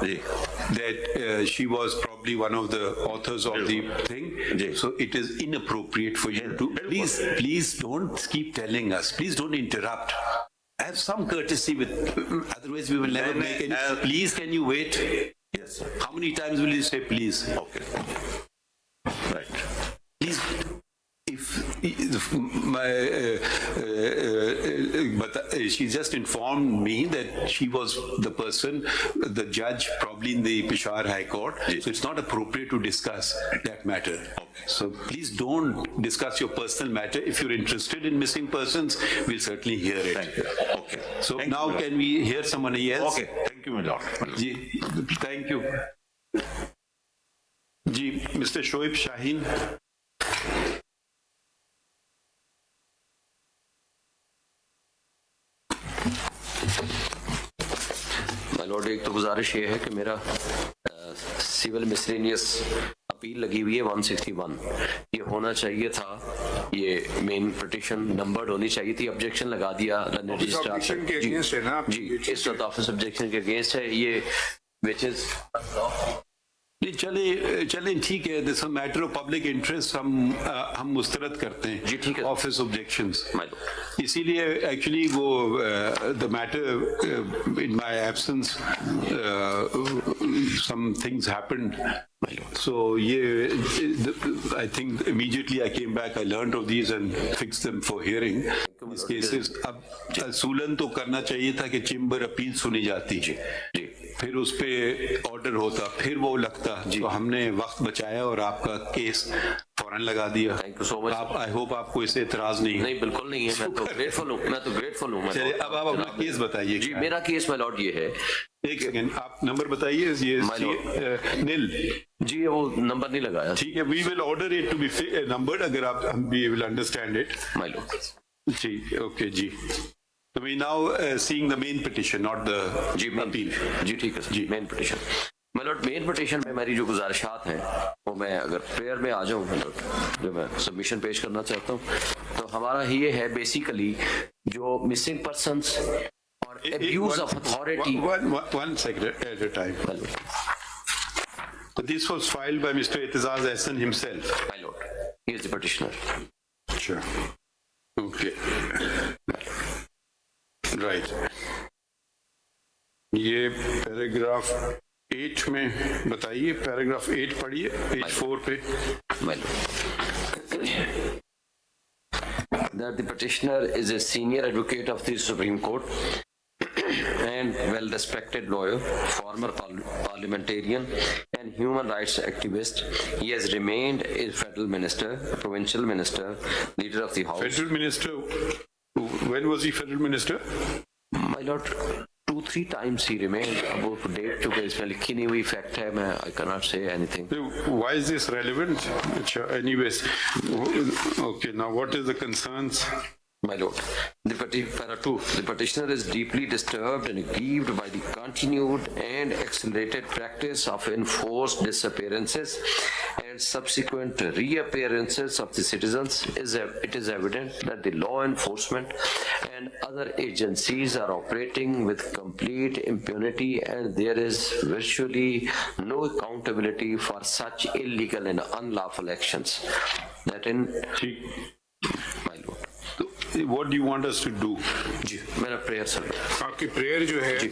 that she was probably one of the authors of the thing. So it is inappropriate for you to please don't keep telling us. Please don't interrupt. Have some courtesy with, otherwise we will never make any. Please, can you wait? Yes, sir. How many times will you say please? Okay. Right. Please, if my but she just informed me that she was the person, the judge probably in the Peshawar High Court, so it's not appropriate to discuss that matter. So please don't discuss your personal matter. If you're interested in missing persons, we'll certainly hear it. Thank you. Okay. So now can we hear someone else? Okay. Thank you, my lord. Ji, thank you. Ji, Mr. Shoaib Shaheen. My Lord, एक तो गुजारिश ये है कि मेरा civil miscellaneous appeal लगी हुई है 161, ये होना चाहिए था, ये मेन पिटीशन नंबर्ड होनी चाहिए थी, ऑब्जेक्शन लगा दिया रजिस्ट्रार जी, इस वक्त ऑफिस ऑब्जेक्शन के अगेंस्ट है ये, विच इज चले ठीक है, this matter of public interest हम मुस्तरद करते हैं जी, ठीक है, ऑफिस ऑब्जेक्शंस, इसीलिए एक्चुअली वो the matter in my absence some things happened, so I think immediately I came back, I learned of these and fixed them for hearing these cases. अब असूलन तो करना चाहिए था कि चेंबर अपील सुनी जाती, फिर उस पे ऑर्डर होता, फिर वो लगता, तो हमने वक्त बचाया और आपका केस फौरन लगा दिया। Thank you so much. आप, आई होप आपको इससे इतराज नहीं है। नहीं, बिल्कुल नहीं है, मैं तो ग्रेटफुल हूँ, चलिए अब आप अपना केस बताइए। जी, मेरा केस माय लॉर्ड ये है, एक सेकेंड आप नंबर बताइए। ये नील जी, वो नंबर नहीं लगाया, ठीक है, we will order it to be numbered, अगर आप we will understand it my lord. जी, ओके जी। So we now seeing the main petition, not the appeal. जी ठीक है जी, main petition. My lord, main petition में मेरी जो गुजारिशात हैं वो मैं अगर प्रेयर में आ जाऊँ माय लॉर्ड, जो मैं सबमिशन पेश करना चाहता हूँ, तो हमारा ये है बेसिकली जो मिसिंग पर्सन्स और abuse of authority. One second at a time. So this was filed by Mr. Itizaz Ahsan himself. My lord, he is the petitioner. Sure. Okay. Right. ये पैराग्राफ 8 में बताइए, पैराग्राफ 8 पढ़िए, page 4 पे। My lord, that the petitioner is a senior advocate of the Supreme Court and well-respected lawyer, former parliamentarian and human rights activist. He has remained a federal minister, a provincial minister, leader of the House. Federal minister? When was he federal minister? My lord, 2-3 times he remained. अब वो date जो इसमें लिखी नहीं हुई fact है, मैं I cannot say anything. Why is this relevant? Anyways, okay. Now, what is the concerns? My lord, para 2, the petitioner is deeply disturbed and aggrieved by the continued and accelerated practice of enforced disappearances and subsequent reappearances of the citizens. It is evident that the law enforcement and other agencies are operating with complete impunity, and there is virtually no accountability for such illegal and unlawful actions. That in my lord. What do you want us to do? जी, मेरा prayer sir. आपकी prayer जो है जी,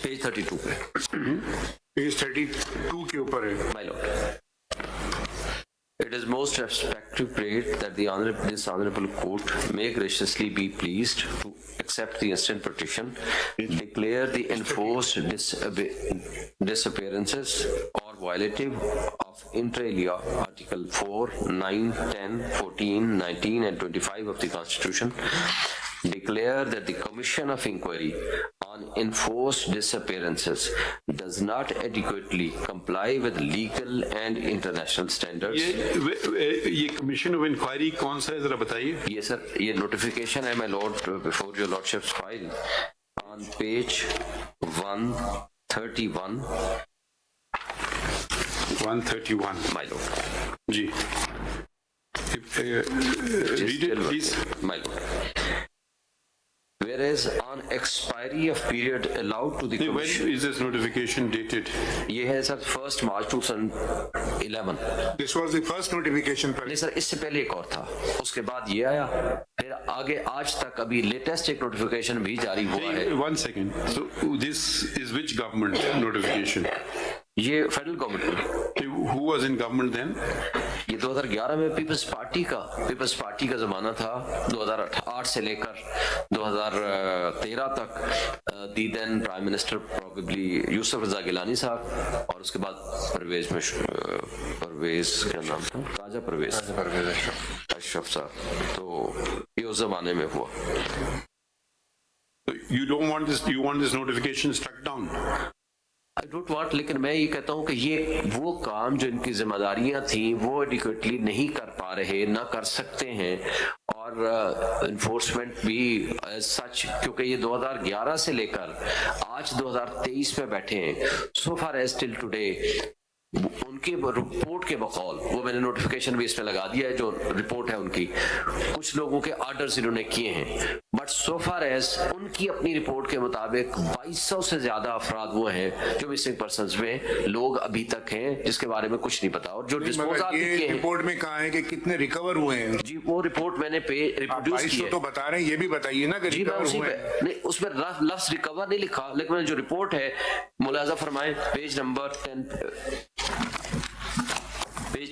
page 32 पे, page 32 के ऊपर है। My lord, it is most respectful prayer that this honorable court may graciously be pleased to accept the instant petition, declare the enforced disappearances or violative of inter alia Article 4, 9, 10, 14, 19 and 25 of the Constitution, declare that the Commission of Inquiry on Enforced Disappearances does not adequately comply with legal and international standards. ये Commission of Inquiry कौन सा है, जरा बताइए। ये sir, ये notification है, my lord, before your lordship's file on page 131. 131, my lord. Ji, read it please. My lord, whereas on expiry of period allowed to the When commission, is this notification dated? ये है sir 1 March 2011. This was the first notification. नहीं sir, इससे पहले एक और था, उसके बाद ये आया, फिर आगे आज तक अभी लेटेस्ट एक नोटिफिकेशन भी जारी हुआ है. One second. So this is which government notification? ये फेडरल गवर्नमेंट में, Who was in government then? ये 2011 में पीपल्स पार्टी का जमाना था. 2008 से लेकर 2013 तक the then prime minister probably Yusuf Raza Gilani साहब, और उसके बाद परवेज क्या नाम था, राजा परवेज अशरफ साहब. तो ये उस जमाने में हुआ. You want this notification struck down? I don't want, लेकिन मैं ये कहता हूँ कि ये वो काम जो इनकी जिम्मेदारियां थी वो एडिक्वेटली नहीं कर पा रहे, ना कर सकते हैं, और इन्फोर्समेंट भी सच, क्योंकि ये 2011 से लेकर आज 2023 में बैठे हैं. सो फार एज टिल टुडे उनके रिपोर्ट के बकौल, वो मैंने नोटिफिकेशन भी इसमें लगा दिया है, जो रिपोर्ट है उनकी, कुछ लोगों के ऑर्डर्स इन्होंने किए हैं, बट सो फार एज उनकी अपनी रिपोर्ट के मुताबिक 2200 से ज्यादा अफराद वो हैं जो मिसिंग पर्संस में लोग अभी तक हैं, जिसके बारे में कुछ नहीं पता. और जो डिस्पोजल किए हैं, रिपोर्ट में कहा है कि कितने रिकवर हुए हैं. जी वो रिपोर्ट मैंने रिप्रोड्यूस की है. तो बता रहे हैं, ये भी बताइए ना कि जी मैं रिकवर उसी हुए पे हैं. नहीं, उसमें लफ्ज रिकवर नहीं लिखा, लेकिन मैंने जो रिपोर्ट है मुलाजा फरमाए पेज नंबर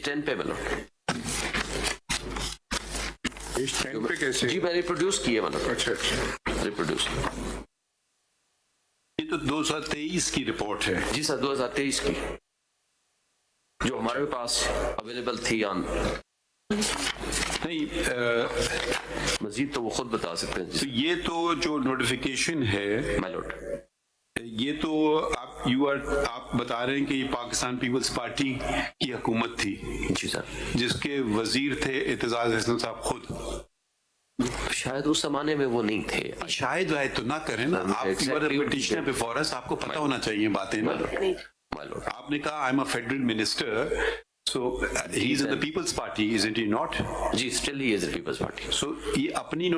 10 पे मिलो. पेज 10 पे कैसे? जी मैंने रिप्रोड्यूस किए, मतलब अच्छा रिप्रोड्यूस. ये तो 2023 की रिपोर्ट है. जी सर 2023 की, जो हमारे पास अवेलेबल थी ऑन. नहीं, मजीद तो वो खुद बता सकते हैं. तो ये तो जो नोटिफिकेशन है, माय लॉर्ड, ये तो आप बता रहे हैं कि ये पाकिस्तान पीपल्स पार्टी की हुकूमत थी. जी सर. जिसके वजीर थे एतजाज हसन साहब खुद. शायद उस जमाने में वो नहीं थे. शायद वायद तो ना करें ना आप. पिटिशनर बिफोर अस, आपको पता होना चाहिए बातें ना. माय लॉर्ड, आपने कहा I am a federal minister, so he is in the people's party, isn't he not? जी still he is the Peoples Party. So ये अपनी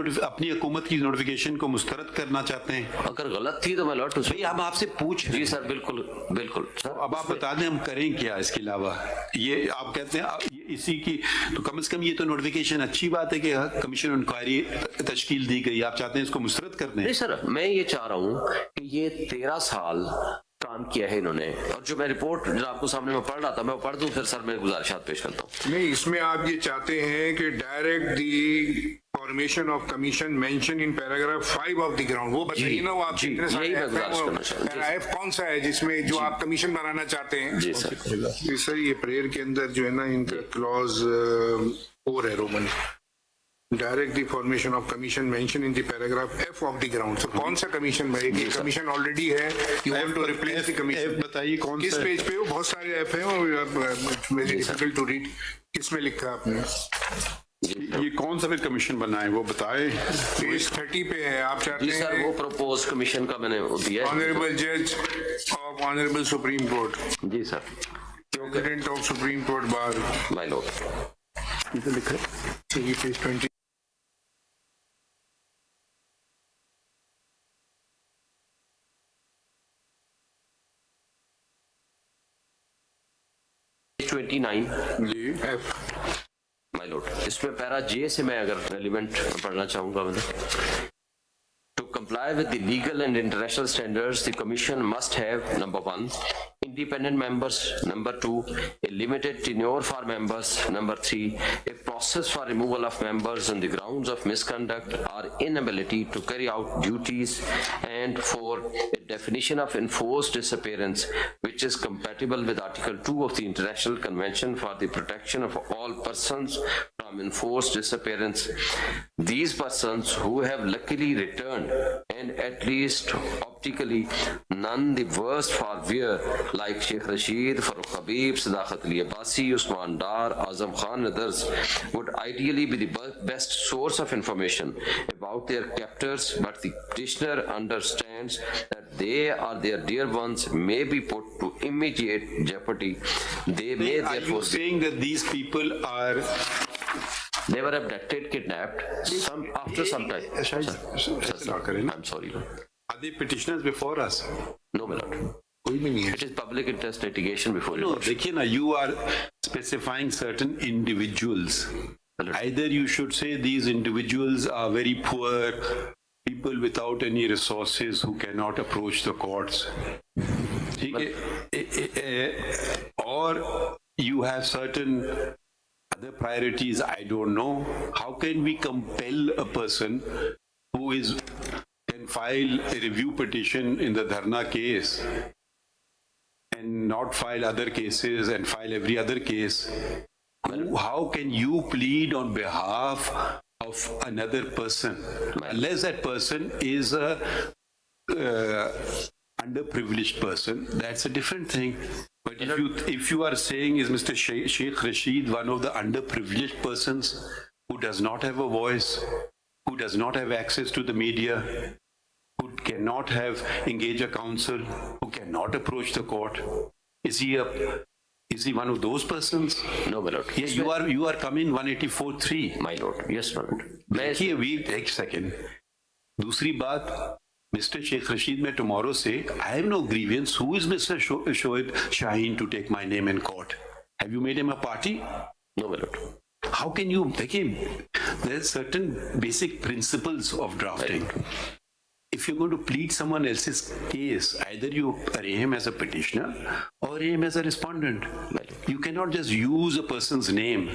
हुकूमत की नोटिफिकेशन को मुस्तरद करना चाहते हैं. अगर गलत थी तो मैं लॉर्ड भाई हम आपसे पूछ रहे जी हैं. सर बिल्कुल बिल्कुल सर. अब आप बता दें हम करें क्या इसके अलावा. ये आप कहते हैं ये इसी की, तो कम से कम ये तो नोटिफिकेशन अच्छी बात है कि कमीशन इंक्वायरी तश्कील दी गई. आप चाहते हैं इसको मुस्तरद कर दें. नहीं सर, मैं ये चाह रहा हूँ कि ये 13 साल काम किया है इन्होंने, और जो मैं रिपोर्ट जो आपको सामने में पढ़ रहा था मैं पढ़ दूं, फिर सर मैं गुजारिशात पेश करता हूँ. नहीं, इसमें आप ये चाहते हैं कि direct the formation of commission mention in paragraph 5 of the ground, वो बताइए ना. वो आप जी, कितने सारे यही मैं गुजारिश करना चाहता हूं. पैराग्राफ कौन सा है जिसमें जो आप कमीशन बनाना चाहते हैं? जी सर. सर ये प्रेयर के अंदर जो है ना, इनका क्लॉज 4 है, Roman, direct the formation of commission mention in the paragraph F of the ground. तो कौन सा कमीशन है? ये कमीशन ऑलरेडी है, you want to replace the commission. बताइए कौन किस सा पेज पे? वो बहुत सारे F हैं और वेरी डिफिकल्ट टू रीड. किस में लिखा आपने? ये कौन सा फिर कमीशन बना है वो बताए. पेज 30 पे है. आप चाहते जी सर, वो हैं प्रपोज कमीशन का मैंने वो दिया है. ऑनरेबल जज ऑफ ऑनरेबल सुप्रीम कोर्ट, जी sir. President of Supreme Court bar. My lord, इधर लिखा है. ये पेज 20. जी F. माय लॉर्ड, इसमें पैरा J से मैं अगर रेलिवेंट पढ़ना चाहूंगा, मतलब to comply with the legal and international standards, the Commission must have, number 1, independent members, number 2, a limited tenure for members, number 3, a process for removal of members on the grounds of misconduct or inability to carry out duties, and 4, a definition of enforced disappearance which is compatible with Article 2 of the International Convention for the Protection of All Persons from Enforced Disappearance. These persons who have luckily returned and at least optically none the worse for wear, like Sheikh Rashid, Farooq Habib, Sadaqat Ali Abbasi, Usman Dar, Azam Khan and others, would ideally be the best source of information about their captors, but the petitioner understands that they or their dear ones may be put to immediate jeopardy. They may Are you therefore saying that these people are They were abducted, kidnapped. After some time. ऐसे ना करें ना. I'm sorry. Are they petitioners before us? No, my lord. कोई भी नहीं है. It is public interest litigation before No, you. देखिए ना, you are specifying certain individuals. Either you should say these individuals are very poor, people without any resources who cannot approach the courts. ठीक है? Or you have certain other priorities, I don't know. How can we compel a person who can file a review petition in the Dharna case and not file other cases and file every other case? How can you plead on behalf of another person unless that person is a underprivileged person? That's a different thing. But if you are saying, is Mr. Sheikh Rashid one of the underprivileged persons who does not have a voice, who does not have access to the media, who cannot engage a counsel, who cannot approach the court, is he one of those persons? No, my lord. Yes, you are coming 184.3. My lord. Yes, my lord. देखिए, एक second. दूसरी बात, Mr. Sheikh Rashid, मैं tomorrow say, I have no grievance. Who is Mr. Shoaib Shaheen to take my name in court? Have you made him a party? No, my lord. How can you, देखिए, there are certain basic principles of drafting. If you're going to plead someone else's case, either you array him as a petitioner or array him as a respondent. You cannot just use a person's name.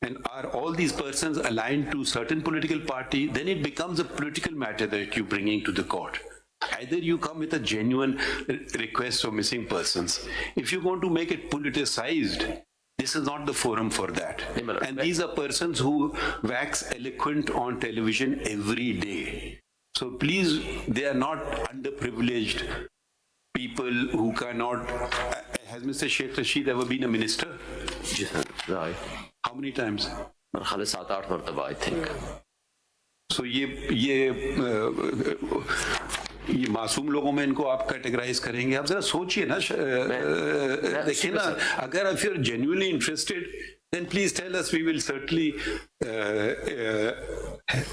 And are all these persons aligned to certain political party? Then it becomes a political matter that you're bringing to the court. Either you come with a genuine request for missing persons. If you want to make it politicized, this is not the forum for that. And these are persons who wax eloquent on television every day. So please, they are not underprivileged people who cannot. Has Mr. Sheikh Rashid ever been a minister? Yes, sir. How many times? खाली 7-8 मरतबा, I think. So ये मासूम लोगों में इनको आप categorise करेंगे? आप जरा सोचिए ना. देखिए ना, अगर if you're genuinely interested, then please tell us. We will certainly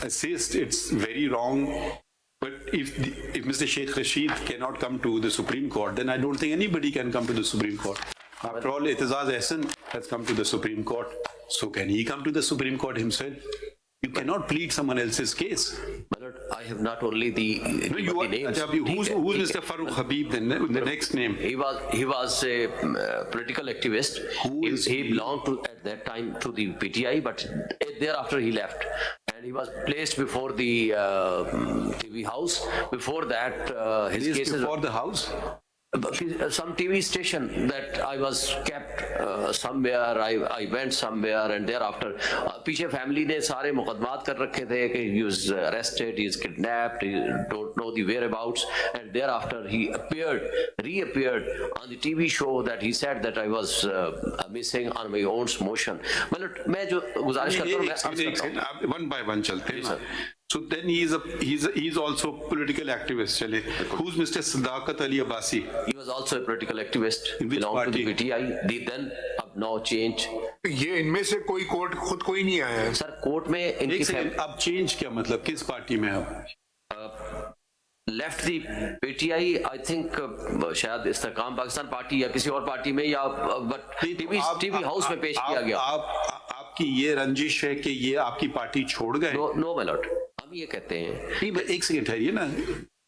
assist. It's very wrong. But if Mr. Sheikh Rashid cannot come to the Supreme Court, then I don't think anybody can come to the Supreme Court. After all, Ethos Ahsan has come to the Supreme Court. So can he come to the Supreme Court himself? You cannot plead someone else's case. My lord, I have not only the names. Who's Mr. Farooq Habib, then the next name? He was a political activist. He belonged at that time to the PTI, but thereafter he left. And he was placed before the TV house. Before that, his cases... Before the house? Some TV station that I was kept somewhere. I went somewhere, and thereafter पीछे family ने सारे मुकदमात कर रखे थे कि he was arrested, he is kidnapped, he don't know the whereabouts, and thereafter he reappeared on the TV show that he said that I was missing on my own motion. मतलब मैं जो गुजारिश करता हूँ one by one चलते हैं. So then he's also political activist. Chale. Who's Mr. Sadaqat Ali Abbasi? He was also a political activist. In which belonged party? to the PTI. They then अब now change. ये इनमें से कोई court खुद कोई नहीं आया है. सर कोर्ट में इनकी अब चेंज क्या मतलब, किस पार्टी में अब? Left the PTI, I think शायद इस्तेकाम पाकिस्तान पार्टी या किसी और पार्टी में, या टीवी हाउस में पेश किया गया. आपकी ये रंजिश है कि ये आपकी पार्टी छोड़ गए? नो माय लॉर्ड, हम ये कहते हैं. नहीं, एक सेकंड ठहरिए ना.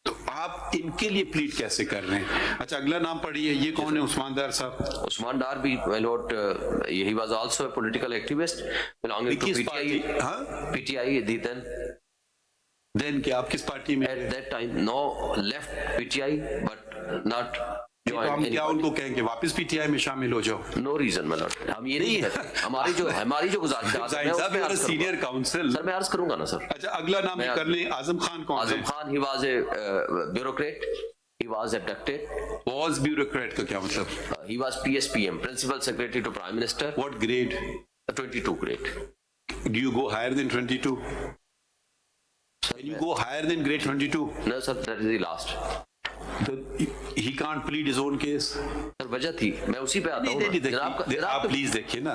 तो आप इनके लिए प्लीड कैसे कर रहे हैं? अच्छा, अगला नाम पढ़िए. ये कौन है? उस्मान डार साहब. उस्मान डार भी, my lord, he was also a political activist belonging to PTI. PTI then क्या आप किस पार्टी में? At that time no left PTI but not. तो हम क्या उनको कहेंगे वापस पीटीआई में शामिल हो जाओ? नो रीजन माय लॉर्ड, हम ये नहीं कहते. हमारी जो गुजारिश है सीनियर काउंसिल. सर मैं अर्ज करूंगा ना सर. अच्छा, अगला नाम कर लें. आजम खान कौन है? Azam Khan, he was a bureaucrat. He was abducted. Was bureaucrat का क्या मतलब? He was PSPM, Principal Secretary to Prime Minister. What grade? 22 grade. Do you go higher than 22? Can you go higher than grade 22? No sir, that is the last. So he can't plead his own case. Sir वजह थी, मैं उसी पे आता हूँ. आप please देखिए ना,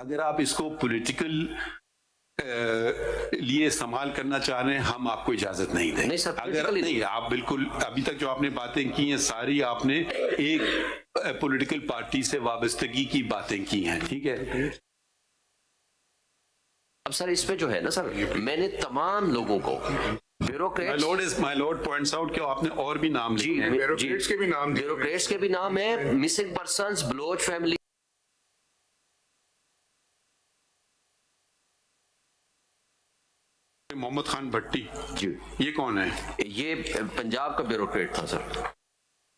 अगर आप इसको पॉलिटिकल लिए इस्तेमाल करना चाह रहे हैं, हम आपको इजाजत नहीं देंगे। नहीं सर, अगर politically नहीं, आप बिल्कुल अभी तक जो आपने बातें की हैं सारी आपने एक पॉलिटिकल पार्टी से वाबस्तगी की बातें की हैं, ठीक है। अब सर इसमें जो है ना सर, मैंने तमाम लोगों को bureaucrats, my Lord points out कि आपने और भी नाम लिए हैं। ब्यूरोक्रेट्स के भी नाम दिए। ब्यूरोक्रेट्स के भी नाम है, missing persons, Baloch family, Mohammad Khan Bhatti ji ये कौन है? ये पंजाब का ब्यूरोक्रेट था सर।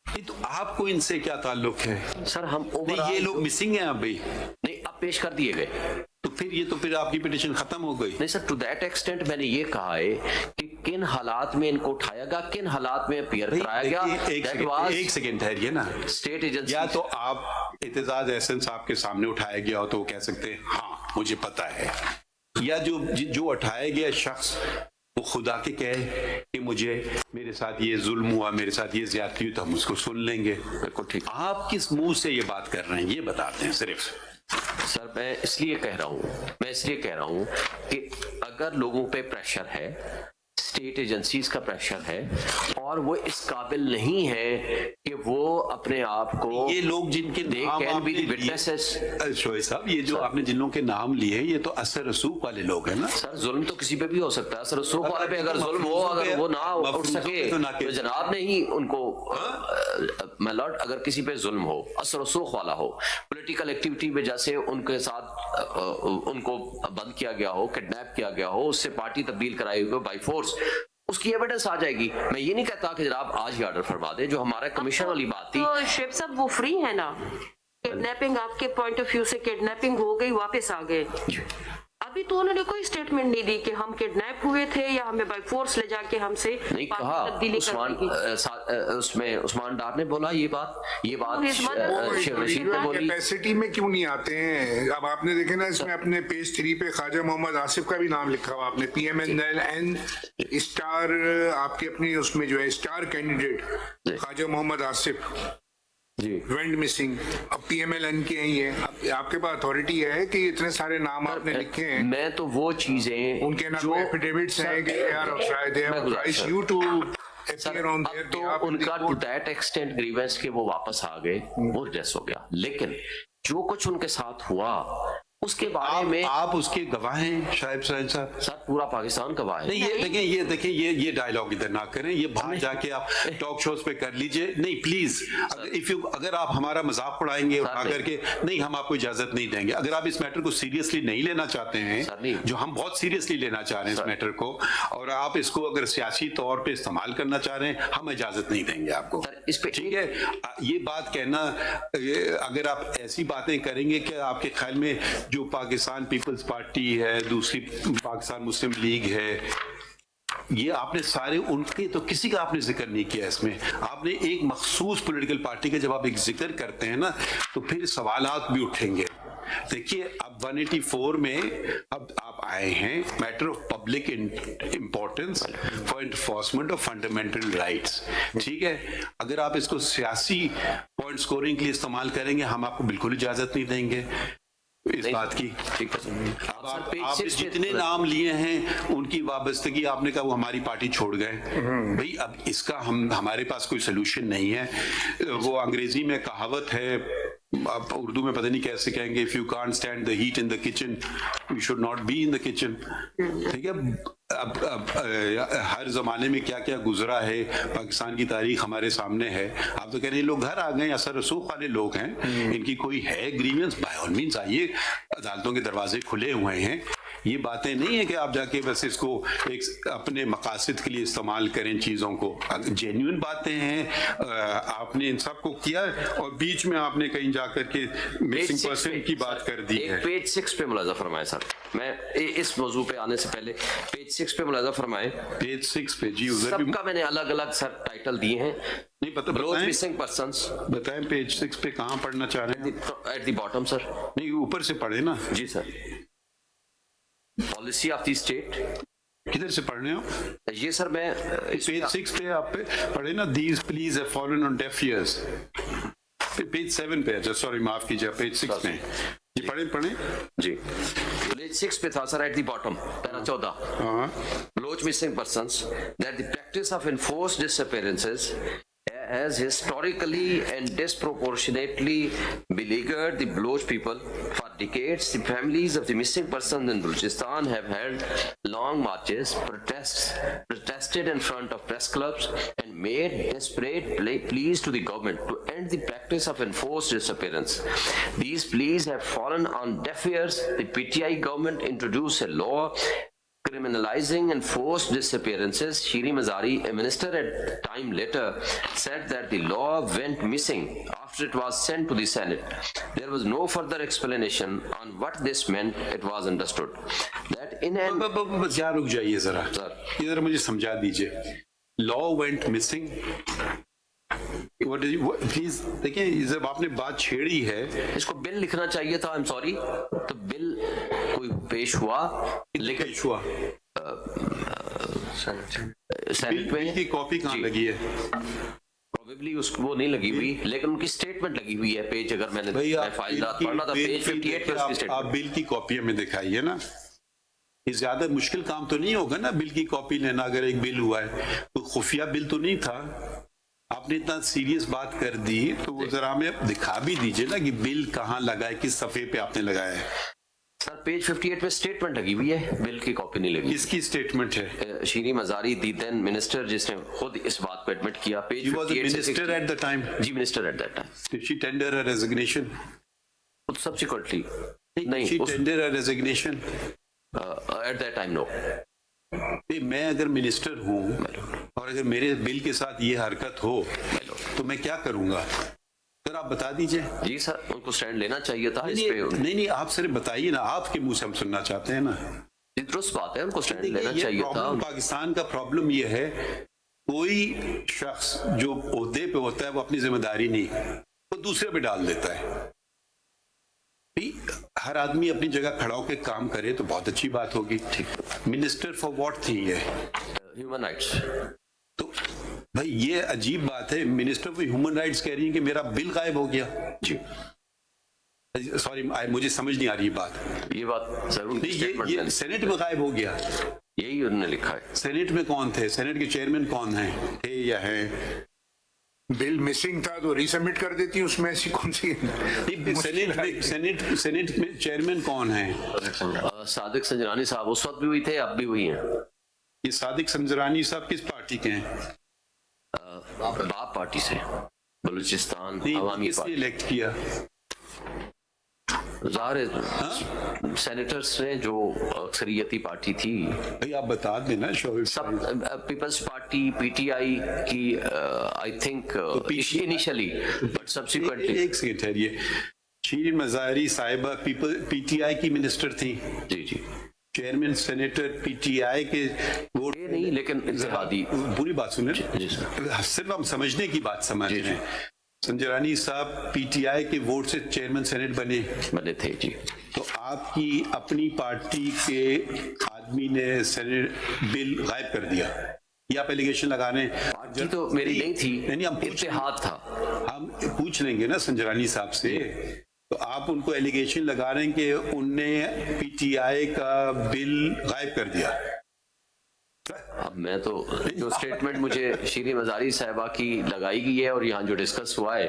ये तो आपको इनसे क्या ताल्लुक है? सर हम नहीं, ये लोग मिसिंग हैं अभी। नहीं, अब पेश कर दिए गए। तो फिर आपकी पिटीशन खत्म हो गई। नहीं सर, टू दैट एक्सटेंट मैंने ये कहा है कि किन हालात में इनको उठाया गया, किन हालात में अपीयर कराया गया। एक सेकेंड ठहरिए ना। स्टेट एजेंसी, या तो आप एतजाज एहसन साहब के सामने उठाया गया हो तो वो कह सकते हैं हाँ मुझे पता है, या जो उठाया गया शख्स वो खुदा के कहे कि मुझे मेरे साथ ये जुल्म हुआ, मेरे साथ ये ज्यादती हुई, तो हम उसको सुन लेंगे। बिल्कुल ठीक। आप किस मुंह से ये बात कर रहे हैं ये बताते हैं सिर्फ। सर मैं इसलिए कह रहा हूँ कि अगर लोगों पे प्रेशर है, स्टेट एजेंसीज का प्रेशर है, और वो इस काबिल नहीं है कि वो अपने आप को, ये लोग जिनके नाम आपने लिए, शोएब साहब, ये जो आपने जिन लोगों के नाम लिए ये तो असर रसूख वाले लोग हैं ना। सर जुल्म तो किसी पे भी हो सकता है। असर रसूख वाले पे अगर जुल्म हो, अगर वो ना उठ सके तो जनाब ने ही उनको, माय लॉर्ड, अगर किसी पे जुल्म हो, असर रसूख वाला हो, पॉलिटिकल एक्टिविटी में जैसे उनके साथ उनको बंद किया गया हो, किडनैप किया गया हो, उससे पार्टी तब्दील कराई हुई बाई फोर्स, उसकी एविडेंस आ जाएगी। मैं ये नहीं कहता कि जनाब आज ही ऑर्डर फरमा दे, जो हमारा कमीशन वाली बात थी। तो शेख साहब वो फ्री है ना, किडनैपिंग आपके पॉइंट ऑफ व्यू से किडनैपिंग हो गई, वापस आ गए, अभी तो उन्होंने कोई स्टेटमेंट नहीं दी कि हम किडनैप हुए थे या हमें बाय फोर्स ले जाके हमसे नहीं कहा। उसमें उस्मान डार ने बोला ये बात शेख रशीद ने बोली। कैपेसिटी में क्यों नहीं आते हैं? अब आपने देखे ना इसमें अपने पेज 3 पे ख्वाजा मोहम्मद आसिफ का भी नाम लिखा हुआ आपने, PMNL स्टार, आपकी अपनी उसमें जो है star candidate Khawaja Mohammad Asif went missing. अब PMLN के ही है, आपके पास अथॉरिटी है कि इतने सारे नाम आपने लिखे हैं? मैं तो वो चीजें उनके नाम एफिडेविट्स हैं कि यार they have authorised you to appear on their behalf. उनका टू दैट एक्सटेंट ग्रीवेंस के वो वापस आ गए, वो रिड्रेस हो गया। लेकिन जो कुछ उनके साथ हुआ उसके बारे में आप उसके गवाह हैं शायद साहब। सर पूरा पाकिस्तान गवाह है। नहीं ये देखें ये डायलॉग इधर ना करें, ये बाहर जाके आप टॉक शोज पे कर लीजिए। नहीं प्लीज, अगर आप हमारा मजाक उड़ाएंगे उठा करके, नहीं हम आपको इजाजत नहीं देंगे। अगर आप इस मैटर को सीरियसली नहीं लेना चाहते हैं, जो हम बहुत सीरियसली लेना चाह रहे हैं इस मैटर को, और आप इसको अगर सियासी तौर पे इस्तेमाल करना चाह रहे हैं, हम इजाजत नहीं देंगे आपको। ठीक है, ये बात कहना, अगर आप ऐसी बातें करेंगे कि आपके ख्याल में जो पाकिस्तान पीपल्स पार्टी है, दूसरी पाकिस्तान मुस्लिम लीग है, ये आपने सारे उनके, तो किसी का आपने जिक्र नहीं किया इसमें। आपने एक मखसूस पॉलिटिकल पार्टी का जब आप एक जिक्र करते हैं ना, तो फिर सवालात भी उठेंगे। देखिए अब 184 में अब आप आए हैं, matter of public importance for enforcement of fundamental rights. ठीक है, अगर आप इसको सियासी पॉइंट स्कोरिंग के लिए इस्तेमाल करेंगे, हम आपको बिल्कुल इजाजत नहीं देंगे इस बात की। ठीक है, अब आप जितने नाम लिए हैं उनकी वाबस्तगी आपने कहा वो हमारी पार्टी छोड़ गए भाई। अब इसका हमारे पास कोई सोल्यूशन नहीं है। वो अंग्रेजी में कहावत है, आप उर्दू में पता नहीं कैसे कहेंगे, if you can't stand the heat in the kitchen you should not be in the kitchen. ठीक है, अब हर जमाने में क्या क्या गुजरा है, पाकिस्तान की तारीख हमारे सामने है। आप तो कह रहे हैं लोग घर आ गए, असर रसूख वाले लोग हैं, इनकी कोई है ग्रीवियंस, बाय ऑल मीन्स आइए, अदालतों के दरवाजे खुले हुए हैं। ये बातें नहीं है कि आप जाके बस इसको एक अपने मकासद के लिए इस्तेमाल करें चीज़ों को। जेन्युइन बातें हैं, आपने इन सब को किया और बीच में आपने कहीं जाकर के मिसिंग पर्सन की बात कर दी है। पेज 6 पे मुलाजा फरमाए सर, मैं इस मौजू पे आने से पहले पेज 6 पे मुलाजा फरमाए। पेज 6 पे जी, उधर भी सबका मैंने अलग अलग सर टाइटल दिए हैं। नहीं पता, बताएं मिसिंग पर्संस, बताएं पेज 6 पे कहाँ पढ़ना चाह रहे हैं? At the bottom sir. नहीं ऊपर से पढ़े ना। जी sir. Policy of the state, किधर से पढ़ रहे हो? ये सर मैं पेज 6 पे आप पे पढ़े ना, these please have fallen on def years. Page 7 पे, अच्छा सॉरी माफ कीजिए, पेज 6 में पढ़े जी पेज 6 पे था sir, eight the bottom para 14 हाँ below missing persons, that the practice of enforced disappearances has historically and disproportionately beleaguered the Baloch people. For decades, the families of the missing persons in Balochistan have held long marches, protested in front of press clubs, and made desperate pleas to the government to end the practice of enforced disappearance. These pleas have fallen on deaf ears. The PTI government introduced a law criminalizing enforced disappearances. Shiri Mazari, a minister at time later, said that the law went missing after it was sent to the Senate. There was no further explanation on what this meant. It was understood that in an बस यहाँ रुक जाइए जरा, Sir. इधर मुझे समझा दीजिए. Law went missing, please देखिए, जब आपने बात छेड़ी है, इसको बिल लिखना चाहिए था. I'm sorry. तो बिल कोई पेश हुआ, लेकिन पेश हुआ, सेनेट बिल की में कॉपी कहाँ जी. लगी है? प्रोबेबली उसको वो नहीं लगी हुई, लेकिन उनकी स्टेटमेंट लगी हुई है. पेज अगर मैंने भाई आप फाइल पढ़ा था, पेज 58 पे उसकी आप स्टेटमेंट. बिल की कॉपी हमें दिखाइए ना. ये ज्यादा मुश्किल काम तो नहीं होगा ना बिल की कॉपी लेना. अगर एक बिल हुआ है तो खुफिया बिल तो नहीं था. आपने इतना सीरियस बात कर दी तो वो जरा हमें दिखा भी दीजिए ना कि बिल कहाँ लगा है, किस सफे पे आपने लगाया है. सर पेज 58 पे स्टेटमेंट लगी हुई है, बिल की कॉपी नहीं लगी. किसकी स्टेटमेंट है? शीरी मजारी दी देन मिनिस्टर, जिसने खुद इस बात को एडमिट किया. पेज She was a 58 से minister 60 at the time. जी minister at that time. Did she tender her resignation? Subsequently She नहीं, tender her resignation. At that time no. मैं अगर मिनिस्टर हूँ और अगर मेरे बिल के साथ ये हरकत हो तो मैं क्या करूंगा? सर आप बता दीजिए. जी सर, उनको स्टैंड लेना चाहिए था इस पे. नहीं आप सिर्फ बताइए ना, आपके मुंह से हम सुनना चाहते हैं ना. दुरुस्त बात है, उनको स्टैंड लेना ये चाहिए था. प्रॉब्लम पाकिस्तान का प्रॉब्लम ये है, कोई शख्स जो ओहदे पे होता है वो अपनी जिम्मेदारी नहीं, वो दूसरे पे डाल देता है. हर आदमी अपनी जगह खड़ा होकर काम करे तो बहुत अच्छी बात होगी. ठीक, मिनिस्टर फॉर व्हाट थी ये? Human rights. तो भाई ये अजीब बात है, मिनिस्टर फॉर ह्यूमन राइट्स कह रही है कि मेरा बिल गायब हो गया. जी सॉरी मुझे समझ नहीं आ रही बात. ये बात जरूर ये सेनेट में गायब हो गया. यही उन्होंने लिखा है. सेनेट में कौन थे? सेनेट के चेयरमैन कौन हैं? थे या हैं? बिल मिसिंग था तो रीसबमिट कर देती, उसमें ऐसी कौन सी सेनेट में चेयरमैन कौन है? सादिक संजरानी साहब उस वक्त भी हुई थे, अब भी हुई हैं. ये सादिक संजरानी साहब किस पार्टी के हैं? बाप पार्टी से, बलूचिस्तान अवामी किसने पार्टी. इलेक्ट किया? ज़ाहिर है सेनेटर्स ने, जो अक्सरियती पार्टी थी. भाई आप बता देना. सब पीपल्स पार्टी पीटीआई की I think initially, but subsequently. एक सेकंड ठहरिए. शीरीन मजारी साहिबा पीटीआई की मिनिस्टर थी. जी जी, चेयरमैन सेनेटर पीटीआई के वोट ये नहीं, लेकिन इत्तेहादी. पूरी बात सुने. जी सर. सिर्फ हम समझने की बात समझ रहे हैं. संजरानी साहब पीटीआई के वोट से चेयरमैन सेनेट बने थे. जी, तो आपकी अपनी पार्टी के आदमी ने सेनेट बिल गायब कर दिया. ये आप एलिगेशन लगा रहे हैं. पार्टी तो मेरी नहीं थी, नहीं हम इत्तेहाद था. हम पूछ लेंगे ना संजरानी साहब से. तो आप उनको एलिगेशन लगा रहे हैं कि उनने पीटीआई का बिल गायब कर दिया. अब मैं तो जो स्टेटमेंट मुझे शीरी मजारी साहिबा की लगाई गई है और यहाँ जो डिस्कस हुआ है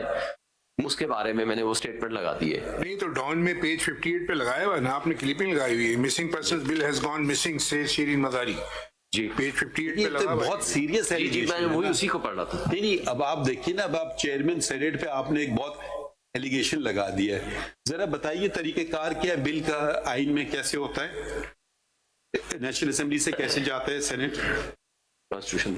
उसके बारे में मैंने वो स्टेटमेंट लगा दी है. नहीं तो डॉन में पेज 58 पे लगाया हुआ ना आपने, क्लिपिंग लगाई हुई है. Missing person bill has gone missing से शीरीन मजारी. जी पेज 58 पे ये लगा तो हुआ है. बहुत सीरियस है. जी जी, मैं वही उसी को पढ़ रहा था. नहीं अब आप देखिए ना, अब आप चेयरमैन सेनेट पे आपने एक बहुत एलिगेशन लगा दिया है. जरा बताइए तरीकेकार क्या है बिल का? आइन में कैसे होता है? नेशनल असेंबली से कैसे जाता है सेनेट? कॉन्स्टिट्यूशन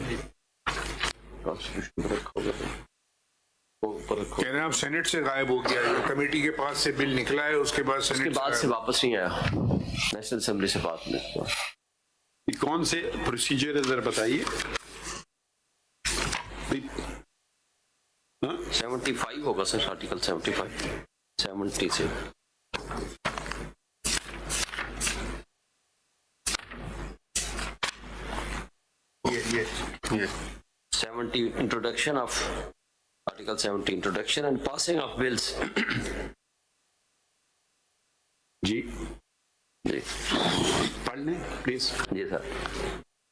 कह रहे हैं आप सेनेट से गायब हो गया, ये कमेटी के पास से बिल निकला है, उसके बाद उसके सेनेट बाद से वापस नहीं आया. नेशनल असेंबली से बात नहीं. ये कौन से प्रोसीजर है जरा बताइए. 75 होगा सर, आर्टिकल 75 70 से. ये 70 introduction of Article 70 introduction and passing of bills. जी जी पढ़ लें प्लीज। जी sir.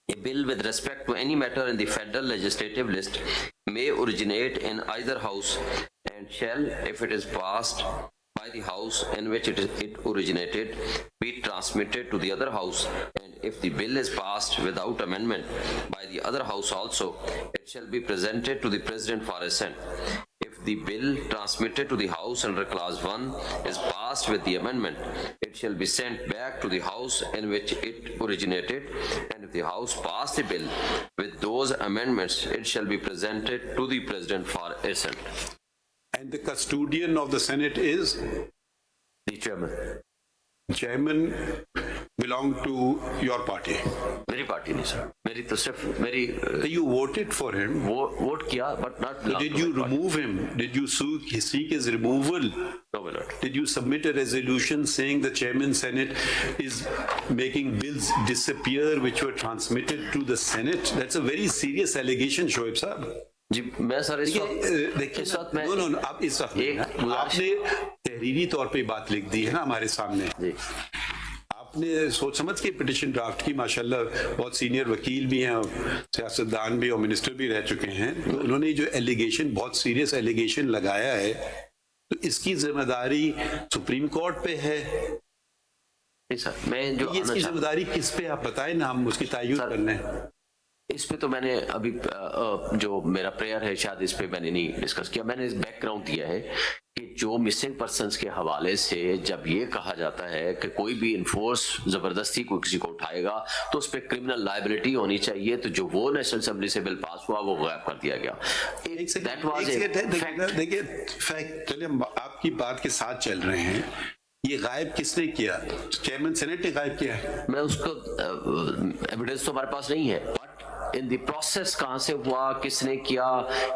A bill with respect to any matter in the federal legislative list may originate in either house and shall, if it is passed by the house in which it originated, be transmitted to the other house, and if the bill is passed without amendment by the other house also, it shall be presented to the President for assent. If the bill transmitted to the House under Clause 1 is passed with the amendment, it shall be sent back to the House in which it originated, and if the House pass the bill with those amendments, it shall be presented to the President for assent. And the custodian of the Senate is? The Chairman. Chairman belong to your party. मेरी party नहीं sir, मेरी तो सिर्फ मेरी You voted for him. Vote किया but not. Did you remove him? Did you seek his removal? No, my lord. Did you submit a resolution saying the chairman Senate is making bills disappear which were transmitted to the Senate? That's a very serious allegation, Shoaib Saab. जी मैं sir इस वक्त देखिए इस वक्त मैं no आप इस वक्त नहीं ना, आपने तहरीरी तौर पे बात लिख दी है ना हमारे सामने। जी आपने सोच समझ के पिटिशन ड्राफ्ट की, माशाल्लाह बहुत सीनियर वकील भी हैं और सियासतदान भी और मिनिस्टर भी रह चुके हैं, तो उन्होंने जो एलिगेशन, बहुत सीरियस एलिगेशन लगाया है, तो इसकी जिम्मेदारी सुप्रीम कोर्ट पे है। नहीं सर, मैं जो ये इसकी जिम्मेदारी किस पे आप बताएं ना, हम उसकी तायुद कर लें। इस पे तो मैंने अभी जो मेरा प्रेयर है शायद इस पे मैंने नहीं डिस्कस किया। मैंने इस बैकग्राउंड दिया है कि जो मिसिंग पर्सन्स के हवाले से जब ये कहा जाता है कि कोई भी इन्फोर्स जबरदस्ती कोई किसी को उठाएगा तो उस पर क्रिमिनल लायबिलिटी होनी चाहिए, तो जो वो नेशनल असेंबली से बिल पास हुआ वो गायब कर दिया गया। दैट वाज देखिए फैक्ट, चलिए हम आपकी बात के साथ चल रहे हैं। ये गायब किसने किया? चेयरमैन सेनेट ने गायब किया है। मैं उसको एविडेंस तो हमारे पास नहीं है, बट इन द प्रोसेस कहां से हुआ, किसने किया,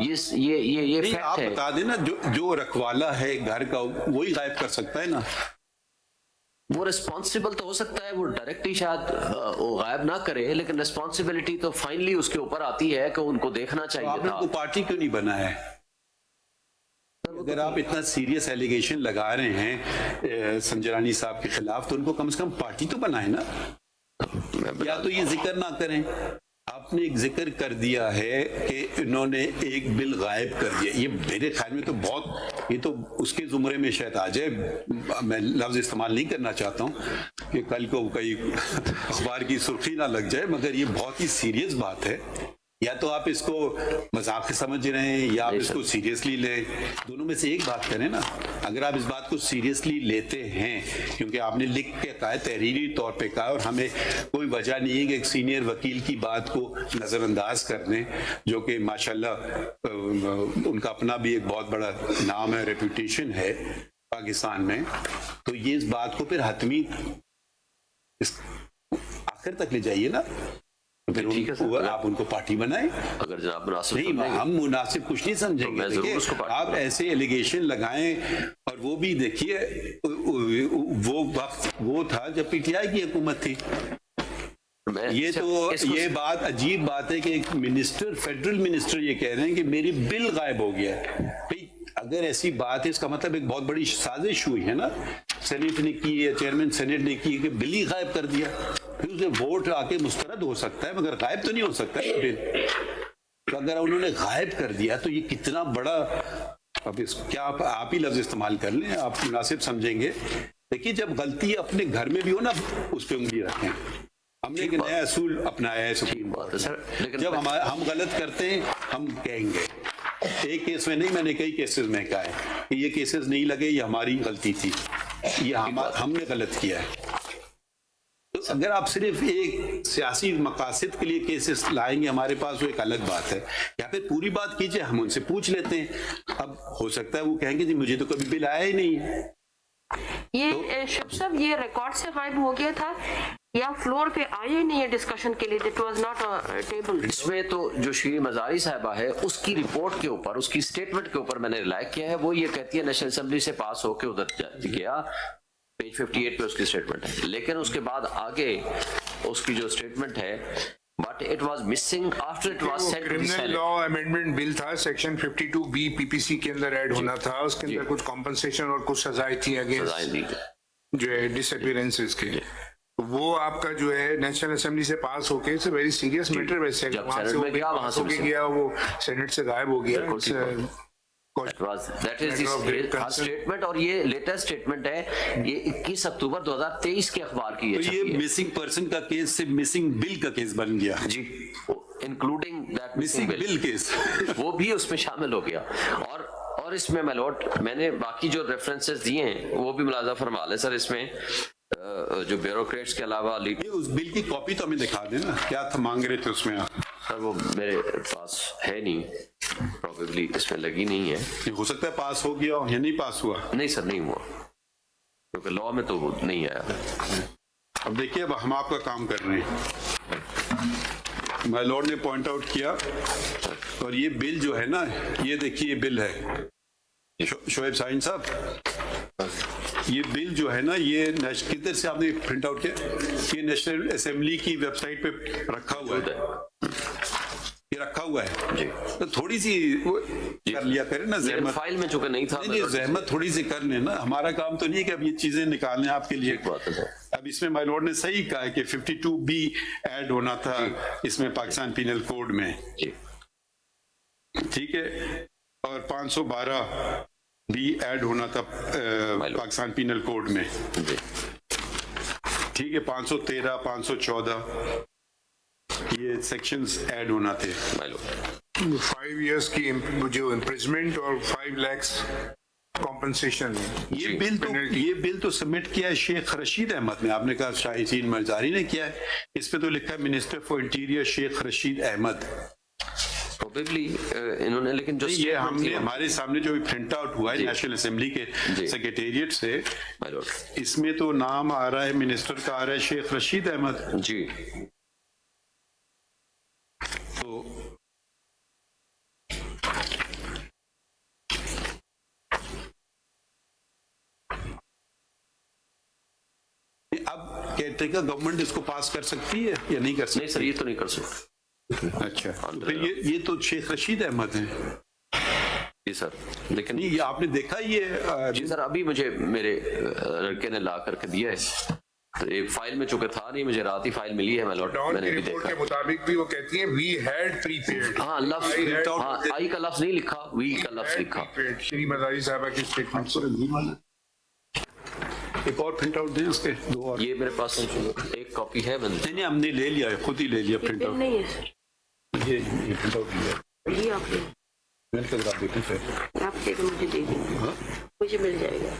ये फैक्ट आप है। बता देना, जो रखवाला है घर का वही गायब कर सकता है ना। वो रिस्पॉन्सिबल तो हो सकता है, वो डायरेक्टली शायद वो गायब ना करे, लेकिन रिस्पॉन्सिबिलिटी तो फाइनली उसके ऊपर आती है कि उनको देखना चाहिए आपने था। उनको पार्टी क्यों नहीं बना है? अगर आप इतना सीरियस एलिगेशन लगा रहे हैं संजरानी साहब के खिलाफ, तो उनको कम से कम पार्टी तो बनाए ना, या तो ये जिक्र ना करें। आपने एक जिक्र कर दिया है कि इन्होंने एक बिल गायब कर दिया, ये मेरे ख्याल में तो बहुत, ये तो उसके जुमरे में शायद आ जाए, मैं लफ्ज इस्तेमाल नहीं करना चाहता हूँ कि कल को कई अखबार की सुर्खी ना लग जाए, मगर ये बहुत ही सीरियस बात है। या तो आप इसको मजाक समझ रहे हैं या आप इसको सीरियसली लें, दोनों में से एक बात करें ना। अगर आप इस बात को सीरियसली लेते हैं, क्योंकि आपने लिख के कहा है, तहरीरी तौर पे कहा, और हमें कोई वजह नहीं है कि एक सीनियर वकील की बात को नज़रअंदाज कर दें, जो कि माशाल्लाह उनका अपना भी एक बहुत बड़ा नाम है, रेपुटेशन है पाकिस्तान में, तो ये इस बात को फिर हतमी आखिर तक ले जाइए ना। फिर आप उनको पार्टी बनाएं। अगर जनाब मुनासिब नहीं, हम मुनासिब कुछ नहीं समझेंगे। देखिए, आप ऐसे एलिगेशन लगाएं, और वो भी देखिए वो वक्त वो था जब पीटीआई की हुकूमत थी। ये तो ये बात अजीब बात है कि एक मिनिस्टर, फेडरल मिनिस्टर ये कह रहे हैं कि मेरी बिल गायब हो गया है। अगर ऐसी बात है, इसका मतलब एक बहुत बड़ी साजिश हुई है ना, सेनेट ने की है, चेयरमैन सेनेट ने की कि बिल ही गायब कर दिया। फिर उसे वोट आके मुस्तरद हो सकता है, मगर गायब तो नहीं हो सकता है बिल। तो अगर उन्होंने गायब कर दिया तो ये कितना बड़ा, अब इसको क्या आप ही लफ्ज इस्तेमाल कर लें, आप मुनासिब समझेंगे। देखिए, जब गलती अपने घर में भी हो ना, उस पर उंगली रखें। हमने एक नया असूल अपनाया है सुप्रीम कोर्ट में, जब हम गलत करते हैं हम कहेंगे। एक केस में नहीं, मैंने कई केसेस में कहा है कि ये केसेस नहीं लगे, ये हमारी गलती थी, ये हमने गलत किया है। तो अगर आप सिर्फ एक सियासी मकासद के लिए केसेस लाएंगे हमारे पास, वो एक अलग बात है। या फिर पूरी बात कीजिए, हम उनसे पूछ लेते हैं। अब हो सकता है वो कहेंगे जी मुझे तो कभी बिल आया ही नहीं है। ये सब ये रिकॉर्ड से गायब हो गया था या फ्लोर पे आए नहीं है डिस्कशन के लिए? It was not a table. इसमें तो जो श्री मजारी साहिबा है, उसकी रिपोर्ट के ऊपर, उसकी स्टेटमेंट के ऊपर मैंने रिलाई किया है। वो ये कहती है नेशनल असेंबली से पास होकर उधर गया, पेज 58 पे उसकी स्टेटमेंट है। लेकिन उसके बाद आगे उसकी जो स्टेटमेंट है, but it was missing after it was sent to the criminal senate. Law amendment bill था, सेक्शन 52B पीपीसी के अंदर ऐड होना था, उसके अंदर कुछ कॉम्पनसेशन और कुछ सजाएं थी अगेंस्ट। जो है डिसअपीयरेंसेस के, वो आपका जो है नेशनल असेंबली से पास होके इट्स वेरी सीरियस मैटर। वैसे जब वहां से सेनेट वो में गया, वहां से होके गया, वो सेनेट से गायब हो गया। That is his स्टेटमेंट, और ये लेटेस्ट स्टेटमेंट है, ये 21 अक्टूबर 2023 के अखबार की तो है, ये मिसिंग पर्सन का केस से मिसिंग बिल का केस बन गया जी, including that missing bill case वो भी उसमें शामिल हो गया। और इसमें मैलोट मैंने बाकी जो रेफरेंसेस दिए हैं वो भी मुलाजा फरमा ले सर। इसमें जो ब्यूरोक्रेट्स के अलावा ये उस बिल की कॉपी तो हमें दिखा देना, क्या था मांग रहे थे उसमें आप? सर वो मेरे पास है नहीं, प्रोबेबली इसमें लगी नहीं है। ये हो सकता है पास हो गया हो या नहीं पास हुआ। नहीं सर, नहीं हुआ, क्योंकि लॉ में तो वो नहीं आया। अब देखिए, अब हम आपका काम कर रहे हैं। माय लॉर्ड ने पॉइंट आउट किया, और ये बिल जो है ना, ये देखिए ये बिल है शोएब साइन साहब, ये बिल जो है ना, ये किधर से आपने प्रिंट आउट किया? ये नेशनल असेंबली की वेबसाइट पे रखा हुआ है, ये रखा हुआ है जी। तो थोड़ी सी कर लिया करें ना, जहमत फाइल में चूंकि नहीं था, नहीं, जहमत थोड़ी सी कर लेना। हमारा काम तो नहीं है कि अब ये चीजें निकालने आपके लिए। बात है। अब इसमें माय लॉर्ड ने सही कहा है कि 52B ऐड होना था इसमें पाकिस्तान पीनल कोड में, ठीक है, और 512B ऐड होना था पाकिस्तान पीनल कोड में, ठीक है, 513, 514 ये सेक्शंस ऐड होना थे। 5 years की जो इम्प्रिजमेंट और 5 lakhs कॉम्पनसेशन। ये बिल तो सबमिट किया है शेख रशीद अहमद ने। आपने कहा शाहीन मरजारी ने किया है, इस पे तो लिखा है minister for interior Sheikh Rashid Ahmed. Probably इन्होंने, लेकिन जो ये हमने हमारे सामने जो प्रिंट आउट हुआ है नेशनल असेंबली के सेक्रेटेरिएट से, इसमें तो नाम आ रहा है मिनिस्टर का, आ रहा है शेख रशीद अहमद जी। तो अब कहते हैं गवर्नमेंट इसको पास कर सकती है या नहीं कर सकती? नहीं सर, ये तो नहीं कर सकते। अच्छा, तो फिर ये तो शेख रशीद अहमद हैं। जी सर, लेकिन नहीं, ये आपने देखा ये जी सर, अभी मुझे मेरे लड़के ने ला करके दिया है, तो एक फाइल में चूंकि था नहीं, मुझे रात ही फाइल मिली है। मैंने भी देखा के मुताबिक भी वो कहती हैं वी हैड प्रीपेड। हाँ, लफ्ज, हाँ, आई का लफ्ज नहीं लिखा, वी का लफ्ज लिखा। श्री मजारी साहबा की स्टेटमेंट। एक और प्रिंट आउट दें उसके, 2 और। ये मेरे पास एक कॉपी है, मैंने नहीं, हमने ले लिया है, खुद ही ले लिया प्रिंट आउट। नहीं है सर, ये प्रिंट आउट लिया, ये आपने मैंने कहा आप देखें फिर। आप देकर मुझे दे दीजिए, मुझे मिल जाएगा।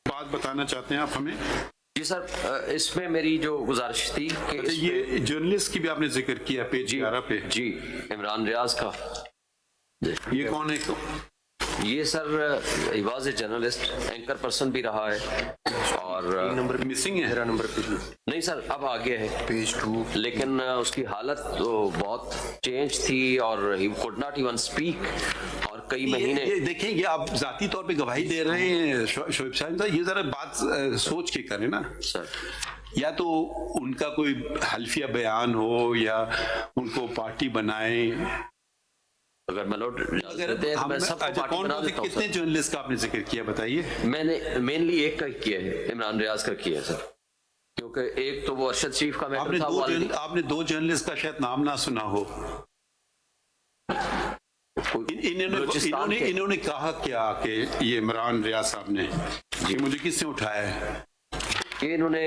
बात बताना चाहते हैं आप हमें? जी सर, इसमें मेरी जो गुजारिश थी कि ये जर्नलिस्ट की भी आपने जिक्र किया पेज 11 पे। जी, इमरान रियाज का। ये कौन है? ये sir he was a journalist, anchor person भी रहा है, और नंबर मिसिंग है। मेरा नंबर नहीं सर, अब आ गया है पेज 2, लेकिन उसकी हालत तो बहुत चेंज थी, और ही कुड नॉट इवन स्पीक, और कई महीने। ये देखें, ये आप जाती तौर पे गवाही दे रहे हैं शोएब साहब, ये जरा बात सोच के करें ना सर। या तो उनका कोई हल्फिया बयान हो, या उनको पार्टी बनाए। अगर मैं लौट कितने जर्नलिस्ट का आपने जिक्र किया बताइए? मैंने मेनली एक का किया है, इमरान रियाज का किया है सर, क्योंकि एक तो वो अरशद शरीफ का मैटर था। आपने 2 जर्नलिस्ट का शायद नाम ना सुना हो। इन्होंने कहा क्या कि ये इमरान रियाज साहब ने, ये मुझे किसने उठाया है? इन्होंने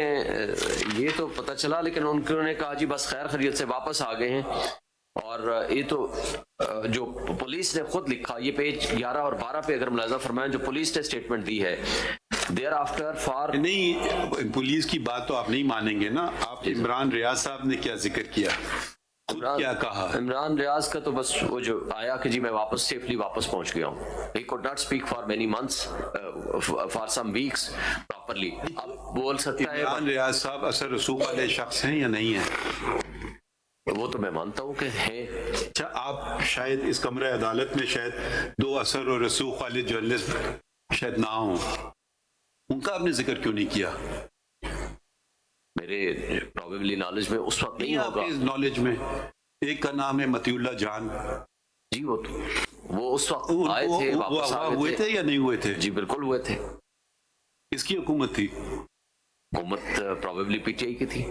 ये तो पता चला, लेकिन उन्होंने कहा जी बस खैर खैरियत से वापस आ गए हैं। और ये तो जो पुलिस ने खुद लिखा, ये पेज 11 और 12 पे अगर मुलाजा फरमाएं, जो पुलिस ने स्टेटमेंट दी है, देयर आफ्टर फॉर। नहीं, पुलिस की बात तो आप नहीं मानेंगे ना। आप इमरान रियाज साहब ने क्या जिक्र किया, क्या कहा? इमरान रियाज का तो बस वो जो आया कि जी मैं वापस सेफली वापस पहुंच गया हूँ। He could not speak for many months, for some weeks properly. अब बोल सकता है इमरान रियाज साहब असर रसूख वाले शख्स हैं या नहीं है? वो तो मैं मानता हूँ कि है। अच्छा, आप शायद इस कमरे अदालत में शायद 2 असर और रसूख वाले जर्नलिस्ट शायद ना हो। उनका आपने जिक्र क्यों नहीं किया? मेरे प्रोबेबली नॉलेज में उस वक्त नहीं होगा। आपके नॉलेज में एक का नाम है मतीउल्लाह जान, जी वो उस वक्त आए थे, वापस आ गए हुए थे या नहीं हुए थे? जी बिल्कुल हुए थे। किसकी हुकूमत थी? हुकूमत प्रोबेबली पीटीआई की थी।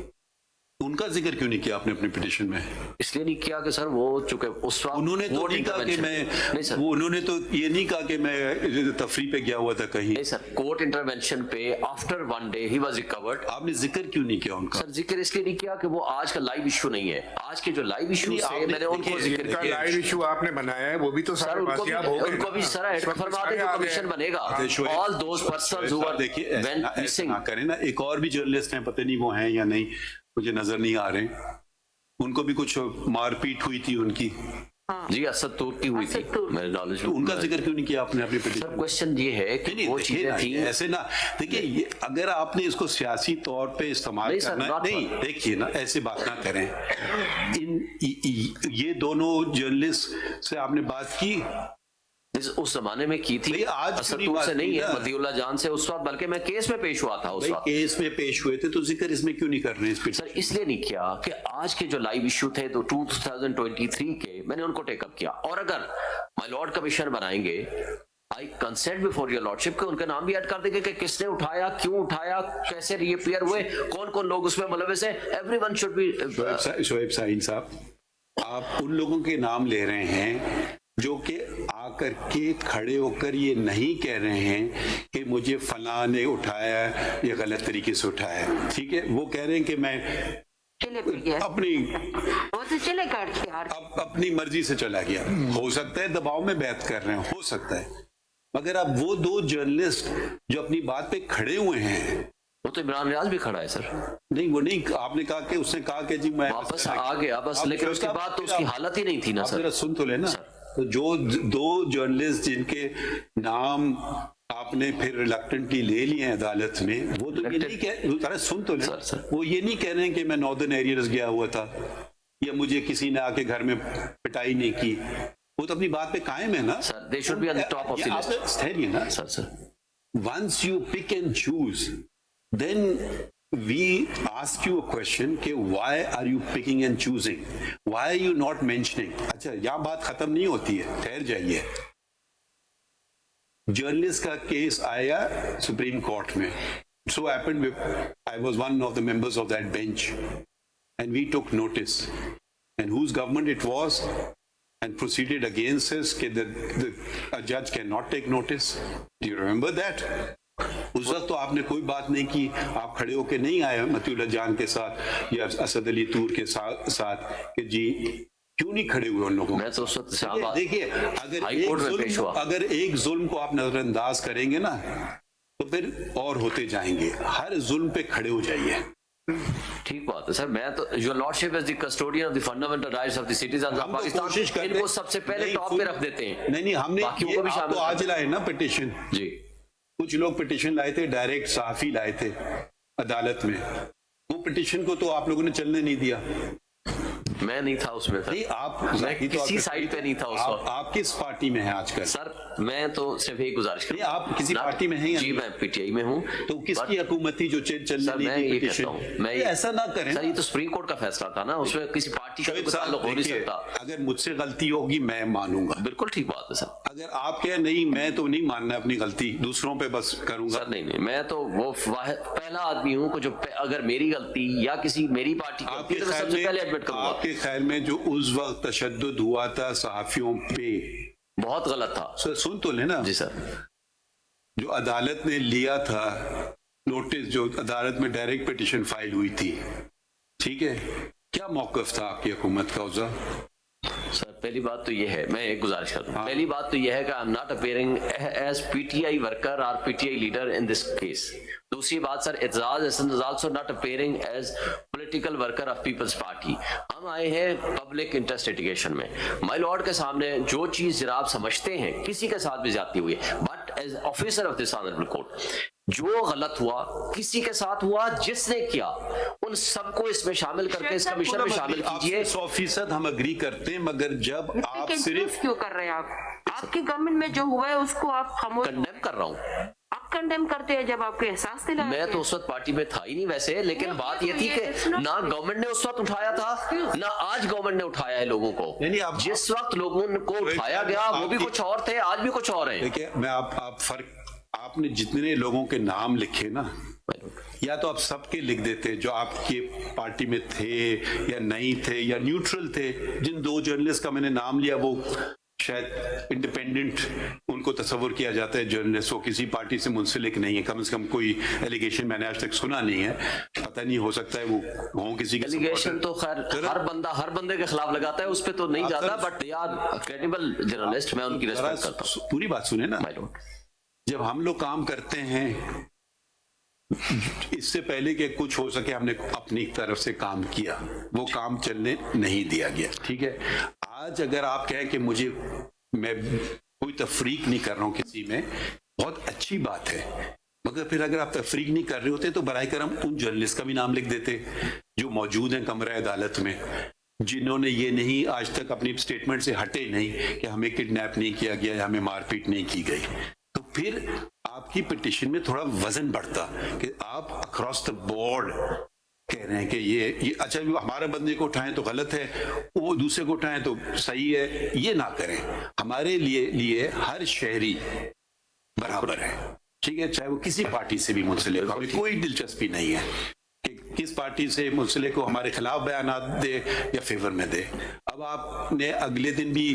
उनका जिक्र क्यों नहीं किया आपने अपने पिटीशन में? इसलिए नहीं किया कि सर वो चूंकि उस वक्त उन्होंने तो नहीं कहा कि मैं, नहीं सर, वो उन्होंने तो ये नहीं कहा कि मैं तफरी पे गया हुआ था कहीं। नहीं सर, कोर्ट इंटरवेंशन पे after one day he was recovered. आपने जिक्र क्यों नहीं किया उनका? सर जिक्र इसलिए नहीं किया कि वो आज का लाइव इशू नहीं है। आज के जो लाइव इशू है मैंने उनको जिक्र का किया। लाइव इशू आपने बनाया है, वो भी तो सर सारे उनको बाजियाब हो गए। उनको भी सर ऐड फरमा दे, जो कमीशन बनेगा all those persons who are देखिए व्हेन मिसिंग। ना करें ना, एक और भी जर्नलिस्ट हैं, पता नहीं वो हैं या नहीं, मुझे नजर नहीं आ रहे, उनको भी कुछ मारपीट हुई थी उनकी। जी असद तूर की हुई थी मेरे नॉलेज तो में। उनका जिक्र क्यों नहीं किया आपने अपनी सर पिटीशन? क्वेश्चन ये है कि वो चीजें थी ऐसे ना, देखिए अगर आपने इसको सियासी तौर पे इस्तेमाल नहीं सर, करना not नहीं, देखिए ना ऐसे बात ना करें। ये दोनों जर्नलिस्ट से आपने बात की? उस जमाने में की थी, भाई आज असद क्यों तूर बात से की नहीं है, ना? मतीउल्लाह जान से उस वक्त, बल्कि मैं केस में पेश हुआ था उस भाई वक्त। केस में पेश हुए थे तो जिक्र इसमें क्यों नहीं कर रहे हैं इस पे? सर इसलिए नहीं किया कि आज के जो लाइव इशू थे तो 2023 के मैंने उनको टेकअप किया। और अगर माय लॉर्ड कमीशन बनाएंगे, आई कंसेंट बिफोर योर लॉर्डशिप के उनके नाम भी ऐड कर देंगे कि किसने उठाया, क्यों उठाया, कैसे रीअपीयर हुए, कौन कौन लोग उसमें मुलविस है। Everyone should be. Shoaib Sahin साहब, आप उन लोगों के नाम ले रहे हैं जो कि आकर के खड़े होकर ये नहीं कह रहे हैं कि मुझे फलां ने उठाया या गलत तरीके से उठाया। ठीक है, वो कह रहे हैं कि मैं चले फिर गया, अपनी वो तो चले काट के यार। अपनी मर्जी से चला गया। हो सकता है दबाव में बात कर रहे हैं, हो सकता है, मगर अब वो दो जर्नलिस्ट जो अपनी बात पे खड़े हुए हैं, वो तो इमरान रियाज भी खड़ा है सर। नहीं वो नहीं, आपने कहा कि उसने कहा कि जी मैं वापस आ गया बस, आप लेकिन उसके बाद तो उसकी हालत ही नहीं थी ना आप सर। जरा सुन तो लेना। तो जो दो जर्नलिस्ट जिनके नाम आपने फिर रिलक्टेंटली ले लिए हैं अदालत में, वो तो ये नहीं कह, अरे सुन तो लेना, सर। वो ये नहीं कह रहे हैं कि मैं नॉर्दर्न एरियाज गया हुआ था या मुझे किसी ने आके घर में पिटाई नहीं की। वो तो अपनी बात पे कायम है ना sir they should be on the top of the list. ठहरिए ना sir once you pick and choose, then we ask you a question कि why are you picking and choosing? Why are you not mentioning? अच्छा, यहाँ बात खत्म नहीं होती है, ठहर जाइए। जर्नलिस्ट का केस आया सुप्रीम कोर्ट में। So happened I was one of the members of that bench and we took notice, and whose government it was, and proceeded against us that a judge cannot take notice. Do you remember that? उस वक्त तो आपने कोई बात नहीं की, आप खड़े होके नहीं आए मतीउल्लाह जान के साथ या असद अली तूर के साथ कि जी क्यों नहीं खड़े हुए उन लोगों। मैं तो उस वक्त देखिए अगर एक जुल्म को आप नजरअंदाज करेंगे ना तो फिर और होते जाएंगे। हर जुल्म पे खड़े हो जाइए। ठीक बात है सर। मैं तो your lordship as the custodian of the fundamental rights of the citizens of Pakistan, इनको सबसे पहले टॉप पे रख देते हैं। नहीं हमने बाकियों को भी शामिल तो आज लाए ना पिटीशन। जी कुछ लोग पिटीशन लाए थे, डायरेक्ट सहाफी लाए थे अदालत में। वो पिटीशन को तो आप लोगों ने चलने नहीं दिया। मैं नहीं था उसमें सर। नहीं आप, मैं किसी साइड पे नहीं था उस वक्त। आप किस पार्टी में हैं आजकल? सर मैं तो सिर्फ एक गुजारिश नहीं, आप किसी पार्टी में हैं या जी नहीं? मैं पीटीआई में हूँ। तो किसकी हुकूमत थी जो चलने सर दी मैं थी ये पिटीशन? कहता हूँ, मैं ऐसा ना करें सर, ये तो सुप्रीम कोर्ट का फैसला था ना, उसमें किसी पार्टी का कोई ताल्लुक हो नहीं सकता। अगर मुझसे गलती होगी मैं मानूंगा। बिल्कुल ठीक बात है सर। अगर आप कहें नहीं मैं तो नहीं मानना अपनी गलती, दूसरों पे बस करूंगा। सर नहीं मैं तो वो पहला आदमी हूँ जो अगर मेरी गलती या किसी मेरी पार्टी की गलती है तो मैं सबसे पहले एडमिट करूंगा। आपके ख्याल में जो उस वक्त तशद्दुद हुआ था सहाफियों पे बहुत गलत था। सर सुन तो लेना। जी सर। जो अदालत ने लिया था नोटिस, जो अदालत में डायरेक्ट पिटीशन फाइल हुई थी, ठीक है, क्या मौकफ था आपकी हुकूमत का उस वक्त? सर पहली बात तो ये है, मैं एक गुजारिश करता हूँ। पहली बात तो ये है कि I am not appearing as PTI worker और PTI leader in this case. दूसरी बात sir, Aitzaz Hasan is also not appearing as political worker of peoples party. हम आए हैं पब्लिक इंटरेस्ट लिटिगेशन में। माय लॉर्ड के सामने जो चीज जनाब समझते हैं किसी के साथ भी ज्यादती हुई है, but as officer of this honourable court जो गलत हुआ किसी के साथ हुआ, जिसने किया उन सबको इसमें शामिल करके इस कमीशन में शामिल कीजिए। 100% हम अग्री करते हैं, मगर जब आप सिर्फ क्यों कर रहे हैं आप? आपकी गवर्नमेंट में जो हुआ है उसको आप खामोश कंडेम कर रहा हूँ। आप कंडेम करते हैं जब आपको एहसास दिलाया मैं तो उस वक्त पार्टी में था ही नहीं वैसे, लेकिन बात ये थी कि ना गवर्नमेंट ने उस वक्त उठाया था ना आज गवर्नमेंट ने उठाया है लोगों को। नहीं, आप जिस वक्त लोगों को उठाया गया वो भी कुछ और थे, आज भी कुछ और है। देखिए मैं आप फर्क, आपने जितने लोगों के नाम लिखे ना, या तो आप सबके लिख देते जो आपके पार्टी में थे या नहीं थे या न्यूट्रल थे। जिन दो जर्नलिस्ट का मैंने नाम लिया वो शायद इंडिपेंडेंट उनको तस्वुर किया जाता है जर्नलिस्ट, वो किसी पार्टी से मुंसलिक नहीं है, कम से कम कोई एलिगेशन मैंने आज तक सुना नहीं है। पता नहीं, हो सकता है वो किसी के एलिगेशन तो खैर हर बंदे के खिलाफ लगाता है, उस पर तो नहीं जाता, बट यार क्रेडिबल जर्नलिस्ट, मैं उनकी रिस्पेक्ट करता हूं। पूरी बात सुने ना, जब हम लोग काम करते हैं, इससे पहले कि कुछ हो सके हमने अपनी तरफ से काम किया, वो काम चलने नहीं दिया गया। ठीक है, आज अगर आप कहें कि मैं कोई तफरीक नहीं कर रहा हूं किसी में, बहुत अच्छी बात है, मगर फिर अगर आप तफरीक नहीं कर रहे होते तो बराए करम उन जर्नलिस्ट का भी नाम लिख देते जो मौजूद हैं कमरा अदालत में, जिन्होंने ये नहीं आज तक अपनी स्टेटमेंट से हटे नहीं कि हमें किडनैप नहीं किया गया या हमें मारपीट नहीं की गई। तो फिर आपकी पिटिशन में थोड़ा वजन बढ़ता कि आप अक्रॉस द बोर्ड कह रहे हैं कि ये अच्छा, हमारे बंदे को उठाएं तो गलत है, वो दूसरे को उठाएं तो सही है, ये ना करें। हमारे लिए हर शहरी बराबर है, ठीक है, चाहे वो किसी पार्टी से भी मुंसलिक, हमें कोई दिलचस्पी नहीं है कि किस पार्टी से मुंसलिक को हमारे खिलाफ बयानात दे या फेवर में दे। अब आपने अगले दिन भी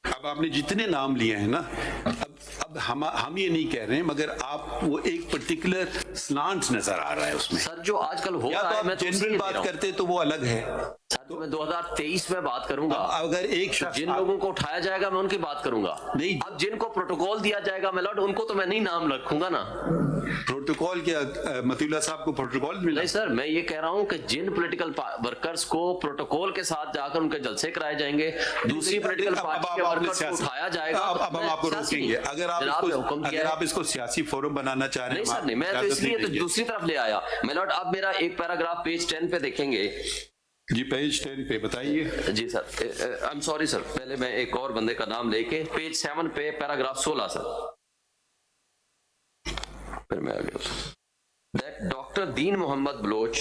अब आपने जितने नाम लिए हैं ना, अब हम ये नहीं कह रहे हैं, मगर आप वो एक पर्टिकुलर स्लांट नजर आ रहा है उसमें। सर जो आजकल हो या रहा तो है, मैं आप जनरल बात करते तो वो अलग है। तो मैं 2023 में बात करूंगा, अगर एक शख्स जिन लोगों को उठाया जाएगा मैं उनकी बात करूंगा। नहीं, अब जिनको प्रोटोकॉल दिया जाएगा मेलॉर्ड, उनको तो मैं नहीं नाम रखूंगा ना। प्रोटोकॉल क्या, मतीउल्लाह साहब को प्रोटोकॉल मिला? नहीं सर, मैं ये कह रहा हूं कि जिन पॉलिटिकल वर्कर्स को प्रोटोकॉल के साथ जाकर उनके जलसे कराए जाएंगे, दूसरी पॉलिटिकल पार्टी के वर्कर्स को उठाया जाएगा। अब हम आपको रोकेंगे अगर आप इसको सियासी फोरम बनाना चाह रहे हैं। नहीं सर, नहीं, मैं तो इसलिए तो दूसरी तरफ ले आया मेलॉर्ड। अब मेरा एक पैराग्राफ पेज 10 पे देखेंगे जी, पेज 10 पे बताइए। जी sir, I am sorry sir, पहले मैं एक और बंदे का नाम लेके पेज 7 पे पैराग्राफ 16 सर, फिर मैं आ गया। That Dr. Deen Mohammed Baloch,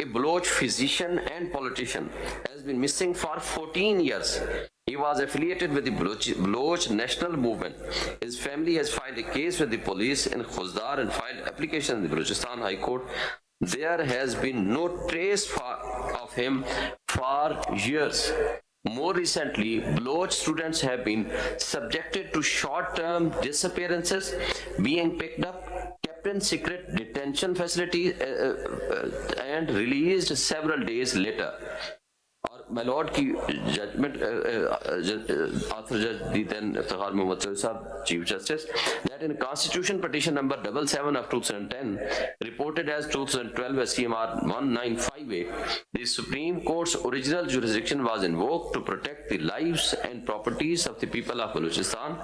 a Baloch physician and politician, has been missing for 14 years. He was affiliated with the Baloch National Movement. His family has filed a case with the police in Khuzdar and filed application in the Balochistan High Court. There has been no trace of him for years. More recently, Baloch students have been subjected to short-term disappearances, being picked up, kept in secret detention facilities, and released several days later. और my lord की judgment, author judge the then Iftikhar Mohammad Sahib, Chief Justice, that in Constitution Petition number 77 of 2010, reported as 2012 SCMR 1958, the Supreme Court's original jurisdiction was invoked to protect the lives and properties of the people of Balochistan,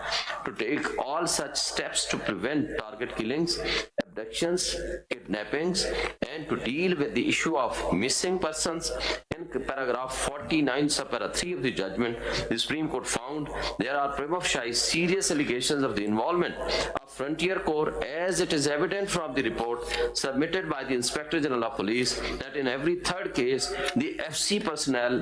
to take all such steps to prevent target killings, abductions, kidnappings, and to deal with the issue of missing persons. In paragraph 49 subpara 3 of the judgment, the Supreme Court found there are prima facie serious allegations of the involvement of Frontier Corps, as it is evident from the report submitted by the Inspector General of Police that in every third case the FC personnel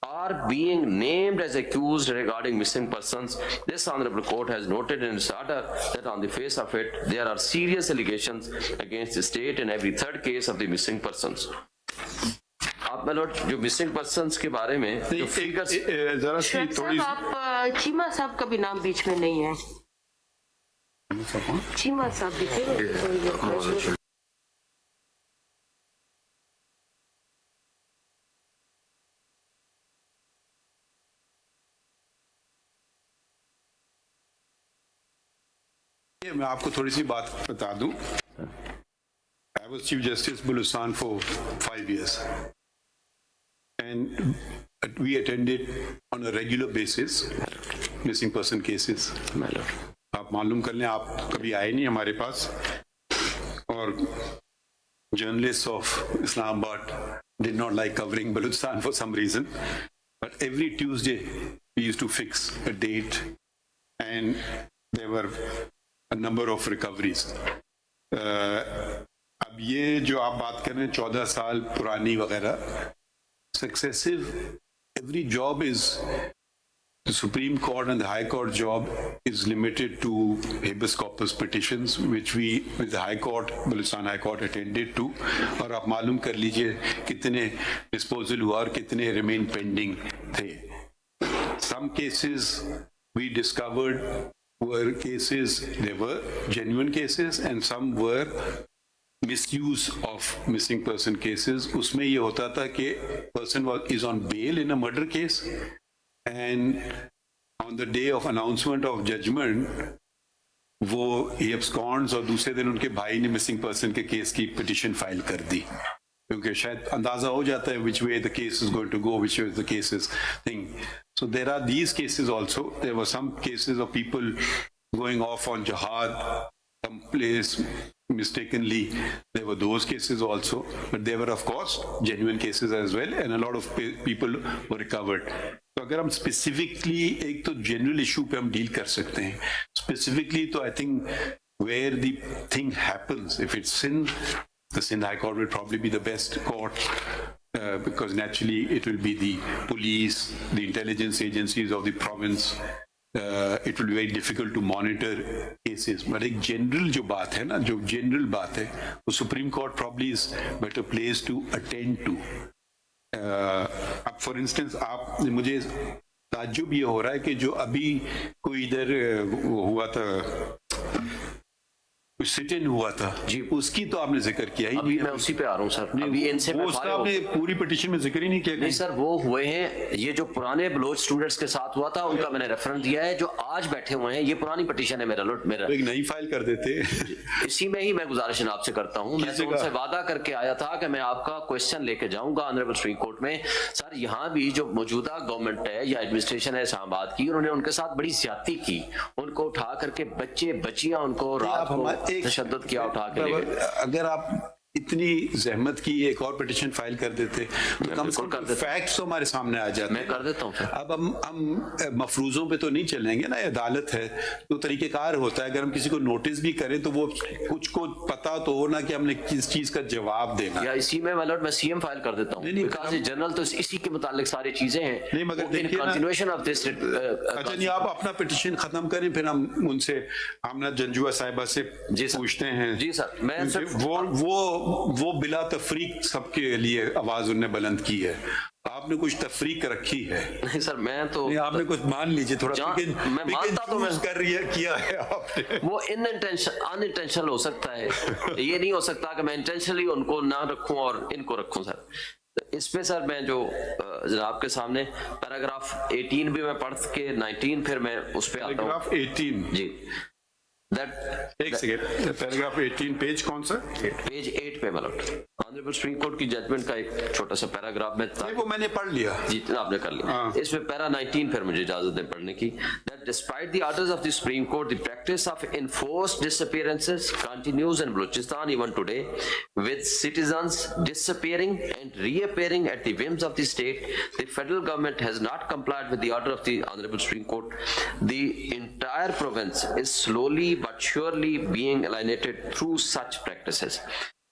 are being named as accused regarding missing persons. This honorable court has noted in its order that on the face of it there are serious allegations against the state in every third case of the missing persons. आप मेलॉर्ड जो missing persons के बारे में जो figures, जरा सी थोड़ी, आप चीमा साहब का भी नाम बीच में नहीं है। चीमा साहब दिखे मैं आपको थोड़ी सी बात बता दूं। I was Chief Justice Balochistan for 5 years, and we attended on a regular basis missing person cases. आप मालूम कर लें, आप कभी आए नहीं हमारे पास, और journalists of Islamabad did not like covering Balochistan for some reason, but every Tuesday we used to fix a date, and there were number of recoveries. अब ये जो आप बात कर रहे हैं 14 साल पुरानी वगैरह, successive, every job is, the Supreme Court and the High Court job is limited to habeas corpus petitions, which we, with the High Court, Balochistan High Court, attended to. और आप मालूम कर लीजिए कितने disposal हुआ और कितने remain pending थे. Some cases we discovered were cases, they were genuine cases, and some were misuse of missing person cases. उसमें ये होता था कि person is on bail in a murder case, and on the day of announcement of judgment वो he absconds और दूसरे दिन उनके भाई ने मिसिंग पर्सन के केस की पिटिशन फाइल कर दी, क्योंकि शायद अंदाजा हो जाता है which way the case is going to go, which way the case is thing. So there are these cases also. There were some cases of people going off on jihad someplace mistakenly. There were those cases also, but there were of course genuine cases as well, and a lot of people were recovered. तो अगर हम specifically एक तो general issue पे हम deal कर सकते हैं, स्पेसिफिकली तो I think where the thing happens, if it's Sindh, the Sindh High Court will probably be the best court because naturally it will be the police, the intelligence agencies of the province. It will be very difficult to monitor cases. But एक general जो बात है ना, जो general बात है, वो Supreme Court probably is better place to attend to. अब फॉर इंस्टेंस आप मुझे ताज्जुब ये हो रहा है कि जो अभी कोई इधर हुआ था, कुछ सिट इन हुआ था जी, उसकी तो आपने जिक्र किया ही अभी नहीं। मैं उसी पे आ रहा हूँ सर। अभी इनसे वो उसका आपने पूरी पिटीशन में जिक्र ही नहीं किया। नहीं सर, वो हुए हैं, ये जो पुराने बलोच स्टूडेंट्स के साथ हुआ था उनका मैंने रेफरेंस दिया है, जो आज बैठे हुए हैं, ये पुरानी पिटीशन है मेरा। तो एक नई फाइल कर देते। इसी में ही मैं गुजारिश आपसे करता हूँ, मैं तो उनसे वादा करके आया था कि मैं आपका क्वेश्चन लेके जाऊंगा ऑनरेबल सुप्रीम कोर्ट में। सर यहाँ भी जो मौजूदा गवर्नमेंट है या एडमिनिस्ट्रेशन है इस्लामाबाद की, उन्होंने उनके साथ बड़ी ज्यादती की, उनको उठा करके बच्चे बच्चियां उनको रात को तशद्दुद किया, उठा के ले गए। अगर आप इतनी जहमत की एक और पिटीशन फाइल कर देते तो कम से कम फैक्ट्स तो हमारे सामने आ जाते। मैं कर देता हूँ। अब हम मफरूजों पे तो नहीं चलेंगे ना, अदालत है तो तरीकेकार होता है। अगर हम किसी को नोटिस भी करें तो वो कुछ को पता तो हो ना कि हमने किस चीज का जवाब देना, या इसी में मैं सीएम फाइल कर देता हूँ, बिकॉज़ जनरल तो इसी के मुतालिक सारी चीजें हैं। नहीं मगर देखिए कंटिन्यूएशन ऑफ दिस। अच्छा नहीं, आप अपना पिटीशन खत्म करें, फिर हम उनसे आमना जंजुआ साहिबा से पूछते हैं। जी सर, मैं वो बिला तफरीक सबके लिए आवाज उन्होंने बुलंद की है, आपने कुछ तफरीक रखी है। नहीं सर, मैं तो नहीं, आपने कुछ मान लीजिए थोड़ा, मैं मानता तो मैं कर रही है, किया है आपने। वो अनइंटेंशनल हो सकता है, ये नहीं हो सकता कि मैं इंटेंशनली उनको ना रखूं और इनको रखूं। सर इस पे सर मैं जो जनाब के सामने पैराग्राफ 18 भी मैं पढ़ के 19 फिर मैं उस पे आता हूं। पैराग्राफ 18 जी, एक सेकेंड, पैराग्राफ 18 पेज कौन सा? पेज 8 पे मतलब ऑनरेबल सुप्रीम कोर्ट की जजमेंट का एक छोटा सा पैराग्राफ में वो मैंने पढ़ लिया जी, आपने कर लिया। इसमें पैरा 19 फिर मुझे इजाजत दें पढ़ने की। That despite the orders of the Supreme Court, the practice of enforced disappearances continues in Balochistan even today, with citizens disappearing and reappearing at the whims of the state. The federal government has not complied with the order of the Honorable Supreme Court. The entire province is slowly but surely being alienated through such practices.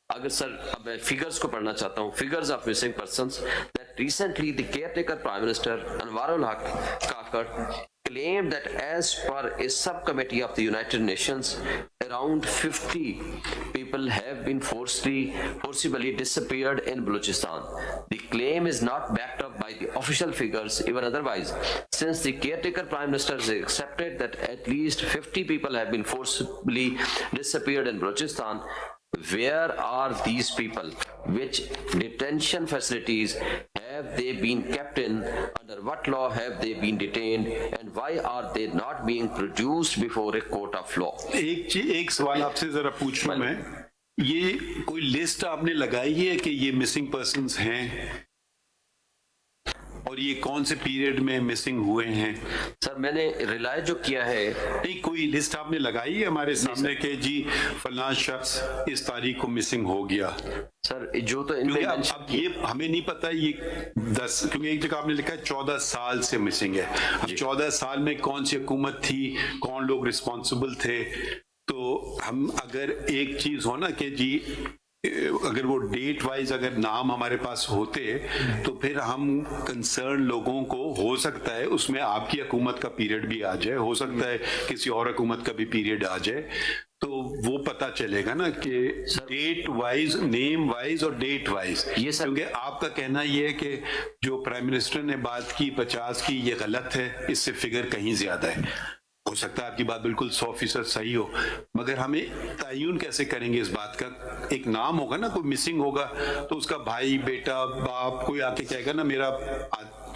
अगर sir अब मैं figures को पढ़ना चाहता हूँ, figures of missing persons that recently the caretaker prime minister Anwarul हक काकर claimed that as per a subcommittee of the United Nations, around 50 people have been forcibly disappeared in Balochistan. The claim is not backed up by the official figures even otherwise, since the caretaker prime minister has accepted that at least 50 people have been forcibly disappeared in Balochistan. Where are these people? Which detention facilities have they been kept in? Under what law have they been detained? And why are they not being produced before a court of law? एक सवाल आपसे जरा पूछूं मैं, ये कोई list आपने लगाई है कि ये मिसिंग पर्सन्स हैं और ये कौन से पीरियड में मिसिंग हुए हैं? सर मैंने रिलाय जो किया है, नहीं कोई लिस्ट आपने लगाई है हमारे सामने के जी फलां शख्स इस तारीख को मिसिंग हो गया? सर जो तो अब ये हमें नहीं पता, ये 10, क्योंकि एक जगह आपने लिखा है 14 साल से मिसिंग है। अब 14 साल में कौन सी हुकूमत थी, कौन लोग रिस्पॉन्सिबल थे, तो हम अगर एक चीज हो ना कि जी अगर वो डेट वाइज अगर नाम हमारे पास होते तो फिर हम कंसर्न लोगों को हो सकता है उसमें आपकी हुकूमत का पीरियड भी आ जाए, हो सकता है किसी और हुकूमत का भी पीरियड आ जाए, तो वो पता चलेगा ना कि डेट वाइज, नेम वाइज और डेट वाइज। ये सर, क्योंकि आपका कहना ये है कि जो प्राइम मिनिस्टर ने बात की 50 की, ये गलत है, इससे फिगर कहीं ज्यादा है। हो सकता है आपकी बात बिल्कुल 100% सही हो, मगर हमें तयन कैसे करेंगे इस बात का? एक नाम होगा ना, कोई मिसिंग होगा तो उसका भाई, बेटा, बाप कोई आके कहेगा ना मेरा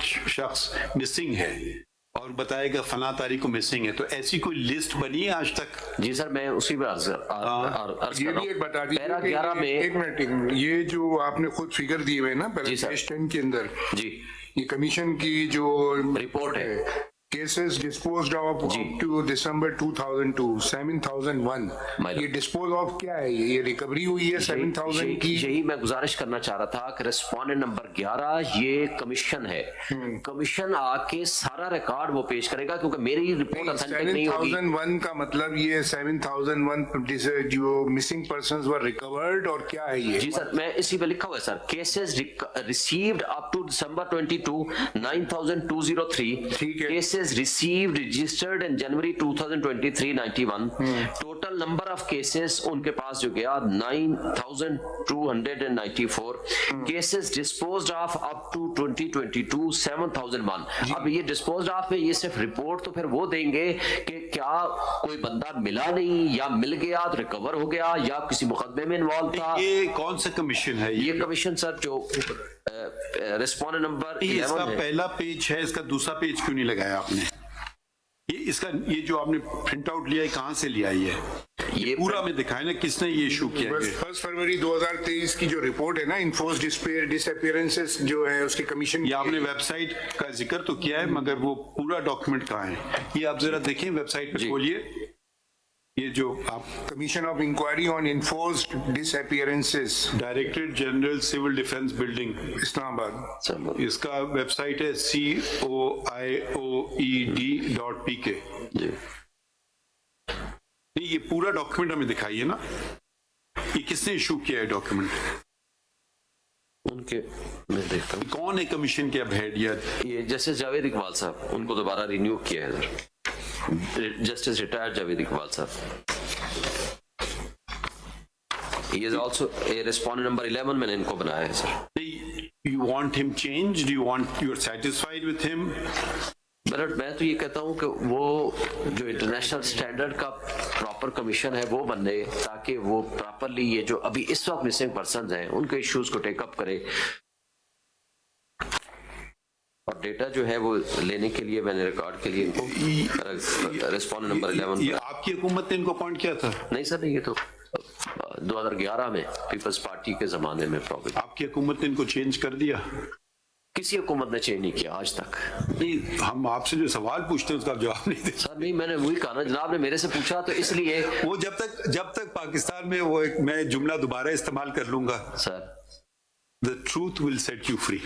शख्स मिसिंग है और बताएगा फला तारीख को मिसिंग है, तो ऐसी कोई लिस्ट बनी है आज तक? जी सर, मैं उसी पर अर्ज ये कर रहा भी एक बता हूँ। पैरा दीजिए 11 में एक मिनट, ये जो आपने खुद फिगर दिए हुए हैं ना जी सर। पैरा 10 के अंदर, जी ये कमीशन की जो रिपोर्ट है, केसेस डिस्पोज्ड ऑफ टू दिसंबर 2002 7001, ये डिस्पोज ऑफ क्या है? ये रिकवरी हुई है 7000 की? यही मैं गुजारिश करना चाह रहा था कि रेस्पोंडेंट नंबर 11 ये कमीशन है। कमीशन आके सारा रिकॉर्ड वो पेश करेगा, क्योंकि मेरी रिपोर्ट ऑथेंटिक नहीं होगी। 7001 का मतलब ये 7001 जो मिसिंग पर्संस वर रिकवर्ड, और क्या है ये? जी सर, मैं इसी पे लिखा हुआ है sir, cases received up to December 22 9203, ठीक है। Cases received registered in January 2023 91, total number of cases उनके पास जो गया 9294, cases disposed of up to 2022 7001। अब ये disposed of में ये सिर्फ रिपोर्ट तो फिर वो देंगे कि क्या कोई बंदा मिला नहीं, या मिल गया तो रिकवर हो गया, या किसी मुकदमे में इन्वॉल्व था। ये कौन सा कमीशन है? ये कमीशन सर जो रेस्पोंडेंट नंबर 11 इसका है। पहला पेज है, इसका दूसरा पेज क्यों नहीं लगाया आपने? ये जो आपने प्रिंट आउट लिया है कहाँ से लिया? ये पूरा में दिखाए ना किसने ये इशू किया है? 1 फरवरी 2023 की जो रिपोर्ट है ना, इन्फोर्स डिसअपीयरेंसेस जो है उसकी कमीशन, ये आपने वेबसाइट का जिक्र तो किया है, मगर वो पूरा डॉक्यूमेंट कहाँ है? ये आप जरा देखें, वेबसाइट पे खोलिए। ये जो आप commission of inquiry on enforced disappearances, directorate general civil defence building Islamabad, इसका वेबसाइट है COIOED.PK। ये पूरा डॉक्यूमेंट हमें दिखाइए ना, ये किसने इशू किया है डॉक्यूमेंट? उनके मैं देखता हूँ कौन है कमीशन के अब हेड? या ये जस्टिस जावेद इकबाल साहब, उनको दोबारा रिन्यू किया है sir, justice retired Javed Iqbal साहब। He is also a respondent number 11, मैंने इनको बनाया है sir. you want him changed? You are satisfied with him? But मैं तो ये कहता हूँ कि वो जो इंटरनेशनल स्टैंडर्ड का प्रॉपर कमीशन है वो बने, ताकि वो प्रॉपरली ये जो अभी इस वक्त मिसिंग पर्सन हैं उनके इश्यूज को टेकअप करे, और डेटा जो है वो लेने के लिए मैंने रिकॉर्ड के लिए इनको रेस्पोंडेंट नंबर 11। ये आपकी हुकूमत ने इनको अपॉइंट किया था? नहीं सर, नहीं, ये तो 2011 में पीपल्स पार्टी के जमाने में प्रॉब्लम। आपकी हुकूमत ने इनको चेंज कर दिया? किसी हुकूमत ने चेंज नहीं किया आज तक। नहीं, हम आपसे जो सवाल पूछते हैं उसका आप जवाब नहीं देते सर। नहीं, मैंने वही कहा ना, जनाब ने मेरे से पूछा तो इसलिए वो जब तक पाकिस्तान में वो मैं जुमला दोबारा इस्तेमाल कर लूंगा sir, The truth will set you free।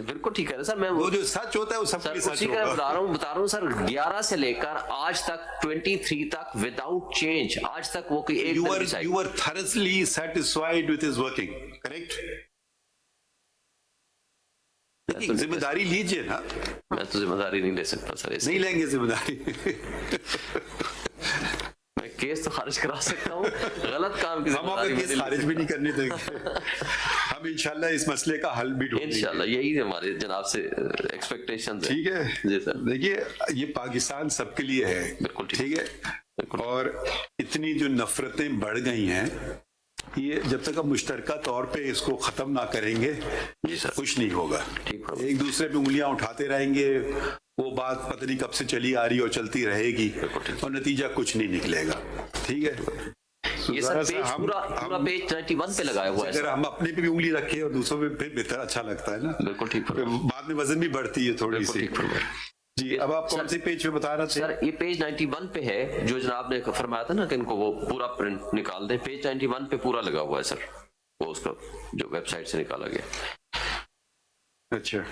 बिल्कुल ठीक है सर। मैं वो जो सच होता है वो सब सर सच उसी का बता रहा हूँ सर, 11 से लेकर आज तक 23 तक विदाउट चेंज, आज तक वो कोई एक you were thoroughly satisfied with his working, correct? जिम्मेदारी लीजिए ना। मैं तो जिम्मेदारी नहीं ले सकता सर, नहीं लेंगे जिम्मेदारी। मैं केस तो खारिज करा सकता हूँ, गलत काम की हम आपका केस खारिज भी नहीं करने देंगे। हम इंशाल्लाह इस मसले का हल भी ढूंढेंगे। इंशाल्लाह, यही हमारे जनाब से एक्सपेक्टेशन है। ठीक है जी सर। देखिए, ये पाकिस्तान सबके लिए है, बिल्कुल ठीक है। और इतनी जो नफरतें बढ़ गई हैं, ये जब तक हम मुश्तरका तौर पे इसको खत्म ना करेंगे कुछ नहीं होगा। एक दूसरे पे उंगलियां उठाते रहेंगे, वो बात पता नहीं कब से चली आ रही और चलती रहेगी और नतीजा कुछ नहीं निकलेगा। ठीक है, ये सर पेज पूरा पेज 91 पे लगाया हुआ है। अगर हम अपने पे भी उंगली रखें और दूसरों पे फिर बेहतर अच्छा लगता है ना। बिल्कुल ठीक, बाद में वजन भी बढ़ती है थोड़ी सी। जी, अब आप कौन से पेज पे बता रहे थे? सर ये पेज 91 पे है, जो जनाब ने फरमाया था ना कि इनको वो पूरा प्रिंट निकाल दें। पेज 91 पे पूरा लगा हुआ है सर, वो उसका जो वेबसाइट से निकाला गया। अच्छा,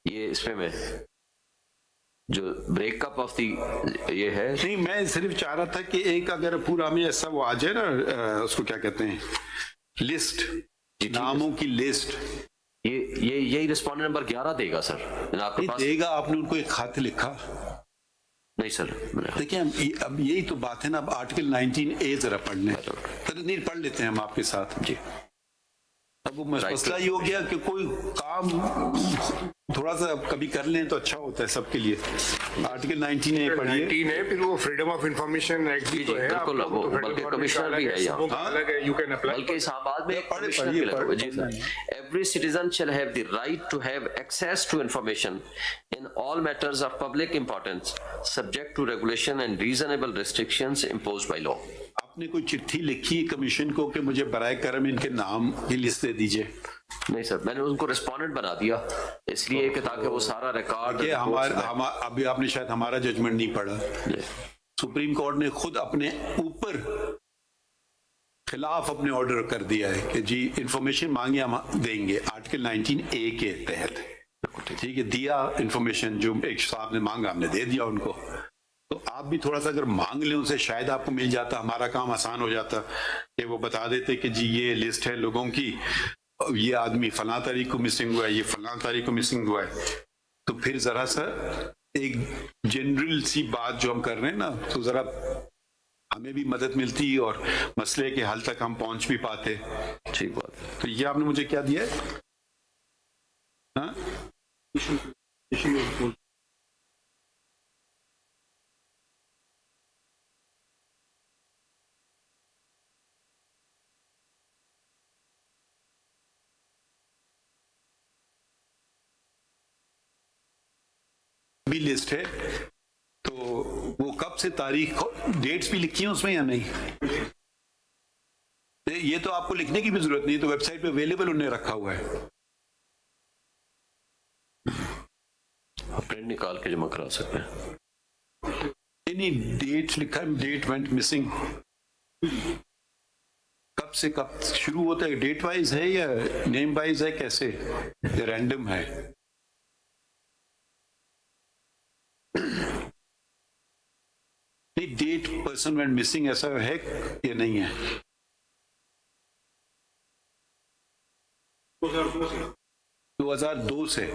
ये इसमें मैं जो ब्रेकअप ऑफ द ये है। नहीं, मैं सिर्फ चाह रहा था कि एक अगर पूरा में ऐसा वो आ जाए ना, उसको क्या कहते हैं, लिस्ट, नामों की लिस्ट। ये यही रिस्पॉन्डेंट नंबर 11 देगा सर आपके पास? देगा, आपने उनको एक खत लिखा? नहीं सर। देखिए अब यही तो बात है ना, अब आर्टिकल 19A जरा पढ़ने, नहीं पढ़ लेते हैं हम आपके साथ जी। अब वो मसला ये हो गया कि कोई काम थोड़ा सा कभी कर लें तो अच्छा होता है सबके लिए। आर्टिकल 19A पढ़िए। 19 है, फिर वो फ्रीडम ऑफ इंफॉर्मेशन एक्ट भी तो है, बिल्कुल, आपको तो बल्कि federal कमिश्नर भी है यहाँ, अलग है, यू कैन अप्लाई। बल्कि इस्लामाबाद में पढ़े- कमिश्नर पढ़िए- भी लगा हुआ है। जी पढ़िए- sir. Every citizen shall have the right to have access to information in all matters of public importance, subject to regulation and reasonable restrictions imposed by law. आपने कोई चिट्ठी लिखी कमीशन को कि मुझे बराए करम इनके नाम की लिस्ट दे दीजिए? नहीं सर, मैंने उनको रेस्पोंडेंट बना दिया इसलिए कि ताकि वो सारा रिकॉर्ड। कि अभी आपने शायद हमारा जजमेंट नहीं पढ़ा। सुप्रीम कोर्ट ने खुद अपने ऊपर खिलाफ अपने ऑर्डर कर दिया है कि जी इंफॉर्मेशन मांगे हम देंगे, आर्टिकल 19A के तहत। ठीक है, दिया इंफॉर्मेशन, जो एक साहब ने मांगा हमने दे दिया उनको। तो आप भी थोड़ा सा अगर मांग लें उनसे, शायद आपको मिल जाता, हमारा काम आसान हो जाता कि वो बता देते कि जी ये लिस्ट है लोगों की, ये आदमी फलां तारीख को मिसिंग हुआ है, ये फलां तारीख को मिसिंग हुआ है। तो फिर जरा सा एक जनरल सी बात जो हम कर रहे हैं ना, तो जरा हमें भी मदद मिलती और मसले के हल तक हम पहुंच भी पाते। ठीक बात। तो ये आपने मुझे क्या दिया है? हाँ? भी लिस्ट है, तो वो कब से तारीख, डेट्स भी लिखी हैं उसमें या नहीं? ये तो आपको लिखने की भी जरूरत नहीं, तो वेबसाइट पे अवेलेबल उन्होंने रखा हुआ है। प्रिंट निकाल के जमा करा सकते हैं। नहीं, डेट लिखा है, डेट वेंट मिसिंग, कब से कब शुरू होता है? डेट वाइज है या नेम वाइज है, कैसे रैंडम है? नहीं, डेट पर्सन वेंट मिसिंग ऐसा है या नहीं है? 2002 से,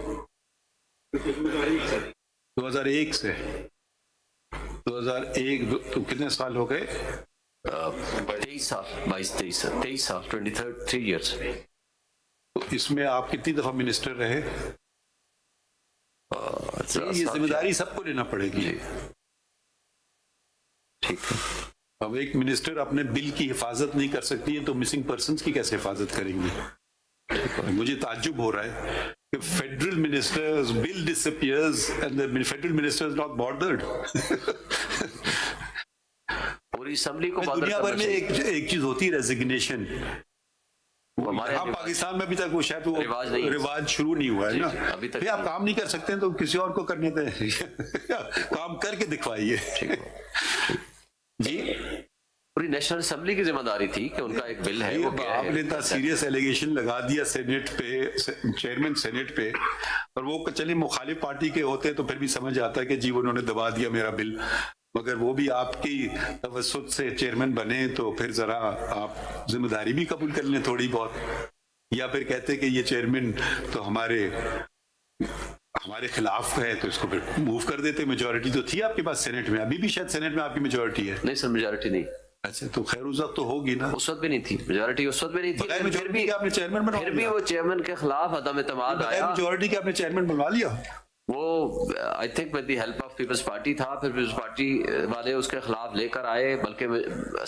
2001 से, 2001 तो कितने साल हो गए? 23 साल, 23 साल, 3 years। तो इसमें आप कितनी दफा मिनिस्टर रहे? ये जिम्मेदारी सबको लेना पड़ेगी। ठीक है। अब एक मिनिस्टर अपने बिल की हिफाजत नहीं कर सकती है, तो मिसिंग पर्सन्स की कैसे हिफाजत करेंगे? मुझे ताज्जुब हो रहा है कि federal ministers will disappears and the federal minister is not bothered. पूरी असेंबली को दुनिया भर में एक चीज होती है रेजिग्नेशन, हमारे यहाँ पाकिस्तान में अभी तक वो शायद वो रिवाज शुरू नहीं हुआ है ना। अभी तक फिर आप काम नहीं कर सकते हैं तो किसी और को करने दें। काम करके दिखवाइए। जी, पूरी नेशनल असेंबली की जिम्मेदारी थी कि उनका एक बिल है, वो क्या है। आपने इतना सीरियस एलिगेशन लगा दिया सेनेट पे, चेयरमैन सेनेट पे, और वो चले मुखालिफ पार्टी के होते तो फिर भी समझ आता है कि जी उन्होंने दबा दिया मेरा बिल, मगर वो भी आपकी तवस्सुत से चेयरमैन बने तो फिर जरा आप जिम्मेदारी भी कबूल कर लें थोड़ी बहुत, या फिर कहते कि ये चेयरमैन तो हमारे खिलाफ है तो इसको फिर मूव कर देते। मेजोरिटी तो थी आपके पास सेनेट में, अभी भी शायद सेनेट में आपकी मेजोरिटी है। नहीं सर, मेजोरिटी नहीं। अच्छा, तो खैर उस वक्त तो होगी ना। उस वक्त भी नहीं थी मेजोरिटी, उस वक्त भी नहीं थी। फिर भी आपने चेयरमैन बनवा लिया। फिर भी वो चेयरमैन के खिलाफ अदम एतमाद आया। मेजोरिटी के आपने चेयरमैन बनवा लिया। वो I think with the help of peoples Party था, फिर पीपल्स पार्टी वाले उसके खिलाफ लेकर आए, बल्कि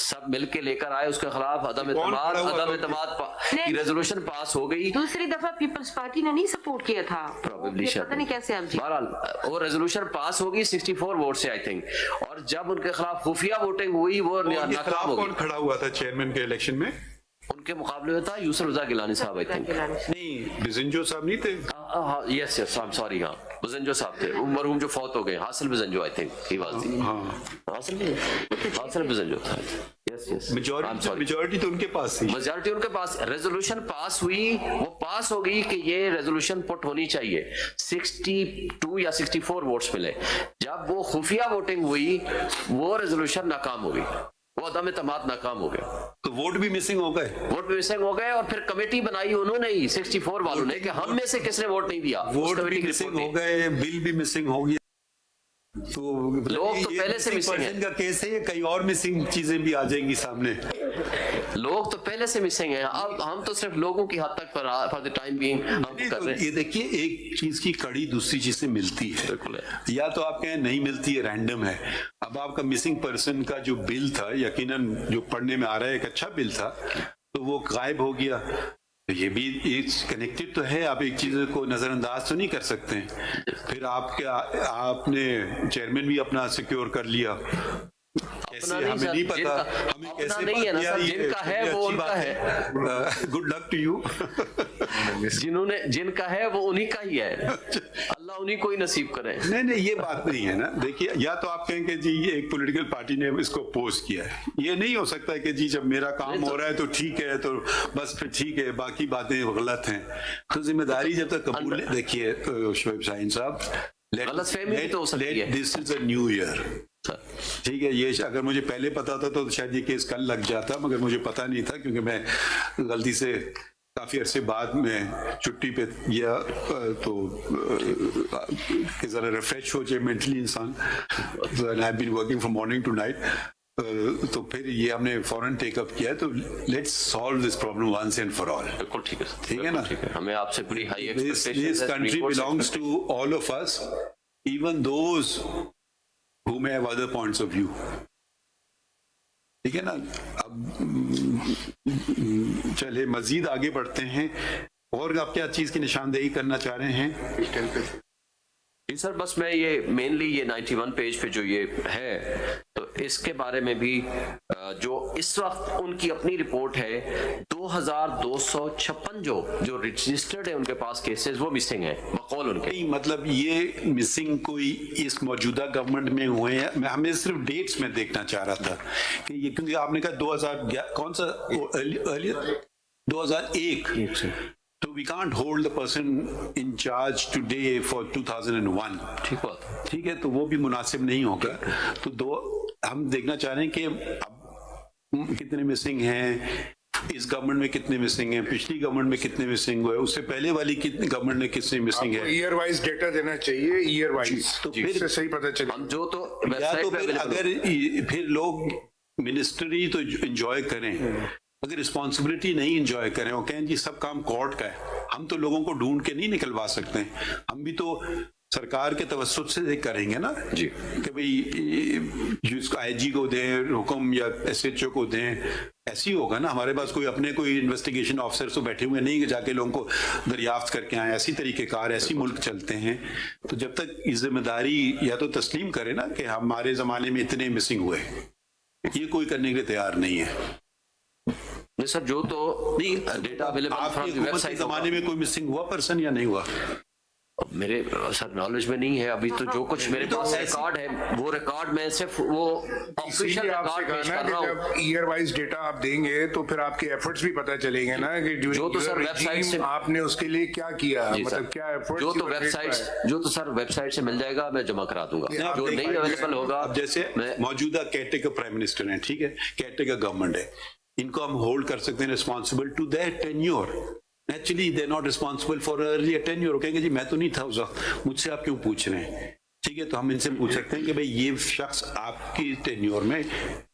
सब मिलके लेकर आए उसके खिलाफ अदम एतमाद की रेजोल्यूशन पास हो गई। दूसरी दफा पीपल्स पार्टी ने नहीं सपोर्ट किया था, Probably पता नहीं कैसे। अब बहरहाल वो रेजोल्यूशन पास होगी 64 वोट से आई थिंक, और जब उनके खिलाफ खुफिया वोटिंग हुई वो नाकाम हो गई। कौन खड़ा हुआ था चेयरमैन के इलेक्शन में? उनके मुकाबले में था यूसुफ रजा गिलानी साहब आई थिंक। नहीं, बिजंजो साहब नहीं थे? Yes yes, I am sorry, हाँ बिजंजो साहब थे, मरहूम जो फौत हो गए, हासिल Bizenjo I think he was. हासिल बिजंजो था। Yes yes. I'm majority sorry. Majority तो उनके पास थी। मेजॉरिटी उनके पास, रेजोल्यूशन पास हुई, वो पास हो गई कि ये रेजोल्यूशन पुट होनी चाहिए, 62 या 64 वोट्स मिले। जब वो खुफिया वोटिंग हुई, वो रेजोल्यूशन नाकाम हो गई, वो अदम एतमाद नाकाम हो गया, तो वोट भी मिसिंग हो गए, वोट भी मिसिंग हो गए। और फिर कमेटी बनाई उन्होंने ही 64 वालों ने कि हम में से किसने वोट नहीं दिया, उस वोट कमेटी भी की मिसिंग रिपोर्ट हो थी। गए, बिल भी मिसिंग हो गया। तो लोग तो ये पहले से मिसिंग पर्सन हैं। का केस है, ये कई और मिसिंग चीजें भी आ जाएंगी सामने। लोग तो पहले से मिसिंग हैं, अब हम तो सिर्फ लोगों की हद तक फॉर द टाइम बीइंग हम नहीं, कर तो रहे हैं। ये देखिए, एक चीज की कड़ी दूसरी चीज से मिलती है। बिल्कुल है। या तो आप कहें नहीं मिलती है, रैंडम है। अब आपका मिसिंग पर्सन का जो बिल था, यकीनन जो पढ़ने में आ रहा है एक अच्छा बिल था, तो वो गायब हो गया। तो ये भी कनेक्टेड तो है, आप एक चीज को नजरअंदाज तो नहीं कर सकते हैं। फिर आपने चेयरमैन भी अपना सिक्योर कर लिया, कैसे नहीं हमें सर, नहीं पता, जिनका- हमें अपना कैसे नहीं है ना पता सर, ये जिनका है वो अच्छी उनका बात है। Good luck to you. जिनका है वो उन्हीं का ही है, अल्लाह उन्हीं को ही नसीब करे। नहीं नहीं, ये बात नहीं है ना। देखिए, या तो आप कहेंगे जी ये एक पॉलिटिकल पार्टी ने इसको अपोज किया है, ये नहीं हो सकता कि जी जब मेरा काम हो रहा है तो ठीक है, तो बस फिर ठीक है, बाकी बातें गलत हैं। तो जिम्मेदारी जब तक कबूल, देखिए शोएब शाहीन साहब, गलतफहमी भी तो हो सकती है। This is a new year, ठीक है। ये अगर मुझे पहले पता था तो शायद ये केस कल लग जाता, मगर मुझे पता नहीं था, क्योंकि मैं गलती से काफी अरसे बाद में छुट्टी पे गया, तो जरा रिफ्रेश हो जाए मेंटली इंसान। I have been working from morning to night, तो फिर ये हमने फौरन टेकअप किया है। तो let's solve this problem once and for all. बिल्कुल ठीक है, ठीक है ना? ठीक है, हमें आपसे बड़ी हाई This एक्सपेक्टेशंस है। country belongs to all of us, even those who may have other points of view. ठीक है ना? अब चले मजीद आगे बढ़ते हैं, और आप क्या चीज की निशानदेही करना चाह रहे हैं? जी सर, बस मैं ये मेनली ये 91 पेज पे जो ये है, तो इसके बारे में भी जो इस वक्त उनकी अपनी रिपोर्ट है, 2256 जो रजिस्टर्ड है उनके पास केसेस, वो मिसिंग है बकौल उनके। नहीं, मतलब ये मिसिंग कोई इस मौजूदा गवर्नमेंट में हुए हैं। मैं हमें सिर्फ डेट्स में देखना चाह रहा था कि ये, क्योंकि आपने कहा 2011 कौन सा अर्लियर 2001, तो we can't hold the person in charge today for 2001। ठीक बात, ठीक है, तो वो भी मुनासिब नहीं होगा। तो हम देखना चाह रहे हैं कि अब कितने मिसिंग हैं, इस गवर्नमेंट में कितने मिसिंग हैं, पिछली गवर्नमेंट में कितने मिसिंग हुए, उससे पहले वाली कितनी गवर्नमेंट में कितने मिसिंग है। ईयर वाइज डेटा देना चाहिए, ईयर वाइज, तो तो फिर फिर सही पता चले। हम जो तो या वेबसाइट तो पे फिर available अगर फिर लोग मिनिस्ट्री तो एंजॉय करें, अगर रिस्पॉन्सिबिलिटी नहीं एंजॉय करें और कहें जी सब काम कोर्ट का है, हम तो लोगों को ढूंढ के नहीं निकलवा सकते हैं, हम भी तो सरकार के तवज्जुह से करेंगे ना जी, कि भाई जिसको आईजी को दें हुक्म या एसएचओ को दें, ऐसी होगा ना। हमारे पास कोई इन्वेस्टिगेशन ऑफिसर तो बैठे हुए नहीं कि जाके लोगों को दरियाफ्त करके आए, ऐसी तरीकेकार, ऐसी मुल्क चलते हैं। तो जब तक ये जिम्मेदारी या तो तस्लीम करें ना कि हमारे जमाने में इतने मिसिंग हुए, ये कोई करने के लिए तैयार नहीं है। नहीं सर, जो तो नहीं डेटा अवेलेबल आपके फ्रॉम हुकूमत के वेबसाइट जमाने में कोई मिसिंग हुआ पर्सन या नहीं हुआ? मेरे सर नॉलेज में नहीं है अभी, तो जो कुछ मेरे पास रिकॉर्ड है वो रिकॉर्ड में सिर्फ वो ऑफिशियल रिकॉर्ड पेश कर रहा हूँ। जब ईयर वाइज डेटा आप देंगे तो फिर आपके एफर्ट्स भी पता चलेंगे ना कि जो तो सर वेबसाइट से आपने उसके लिए क्या किया, मतलब क्या एफर्ट्स। जो तो सर वेबसाइट से मिल जाएगा, मैं जमा करा दूंगा। जो नहीं अवेलेबल होगा, अब जैसे मौजूदा केयरटेकर प्राइम मिनिस्टर हैं, ठीक है, केयरटेकर गवर्नमेंट है, इनको हम होल्ड कर सकते हैं responsible to their tenure. Naturally, they're not responsible for earlier tenure. कहेंगे जी मैं तो नहीं था उस वक्त, मुझसे आप क्यों पूछ रहे हैं? ठीक है, तो हम इनसे पूछ सकते हैं कि भाई ये शख्स आपकी टेन्योर में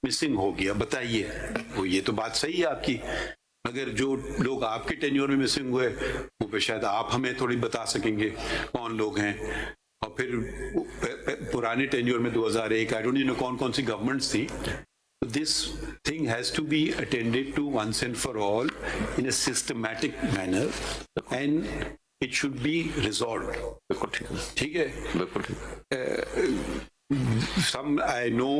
मिसिंग हो गया, बताइए। वो ये तो बात सही है आपकी, मगर जो लोग आपके टेन्योर में मिसिंग हुए वो पे शायद आप हमें थोड़ी बता सकेंगे कौन लोग हैं। और फिर पुराने टेन्योर में 2001 आई डोंट नो कौन कौन सी गवर्नमेंट्स थी। This thing has to be attended to once and for all in a systematic manner and it should be resolved. ठीक है? Some I know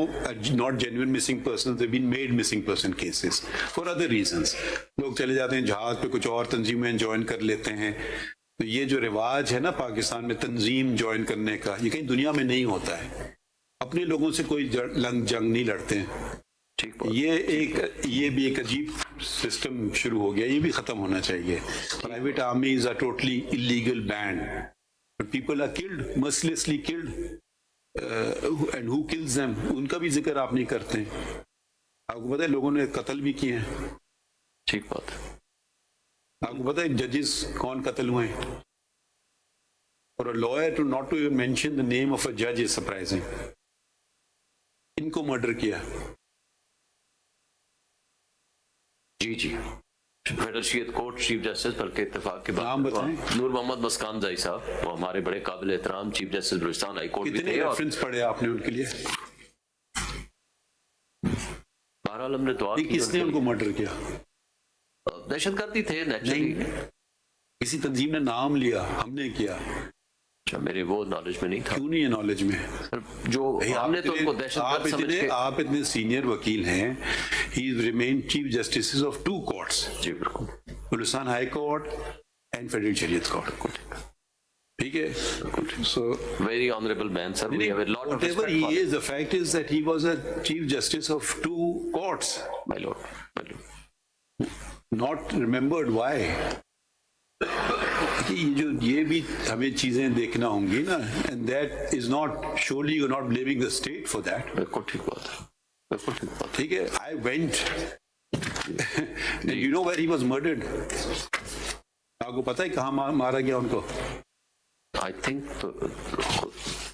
not genuine missing persons, they've been made missing person cases for other reasons. लोग चले जाते हैं जहाज पे, कुछ और तंजीमें ज्वाइन कर लेते हैं। तो ये जो रिवाज है ना पाकिस्तान में तंजीम ज्वाइन करने का, ये कहीं दुनिया में नहीं होता है। अपने लोगों से कोई जंग नहीं लड़ते हैं, ठीक बात। ये भी एक अजीब सिस्टम शुरू हो गया, ये भी खत्म होना चाहिए। Private armies are totally illegal banned, but people are killed, mercilessly killed, and who kills them, उनका भी जिक्र आप नहीं करते। आपको पता है लोगों ने कत्ल भी किए हैं। ठीक बात है। आपको पता है जजेस कौन कत्ल हुए हैं? For a lawyer to not to even mention the name of a judge is surprising. इनको मर्डर किया। जी जी, फेडरल शीयत कोर्ट चीफ जस्टिस, बल्कि इत्तेफाक के नाम बाद बताएं। नूर मोहम्मद मस्कान जाई साहब, वो हमारे बड़े काबिल एहतराम chief justice Balochistan high court भी कितने थे। और रेफरेंस पढ़े आपने उनके लिए? बहरहाल हमने दुआ की। किसने उनको मर्डर किया? दहशतगर्दी थे नेचुरली। किसी तंजीम ने नाम लिया, हमने किया। अच्छा, मेरे वो नॉलेज में नहीं था। क्यों नहीं है नॉलेज में? जो हमने तो उनको दहशतगर्द समझ के। आप इतने सीनियर वकील हैं। He remain chief justice of 2 courts, जी बिल्कुल, Balochistan high court and federal Shariat court. ठीक है, so very honourable man sir, we have a lot of whatever respect he is, the fact is that he was a chief justice of 2 courts, my Lord. not remembered. Why? ये भी हमें चीजें देखना होंगी ना, and that is not, surely you're not blaming the state for that. बिल्कुल ठीक बात है, बिल्कुल ठीक बात। ठीक है, I went and you know where he was murdered? आपको पता है कहाँ मारा गया उनको? आई थिंक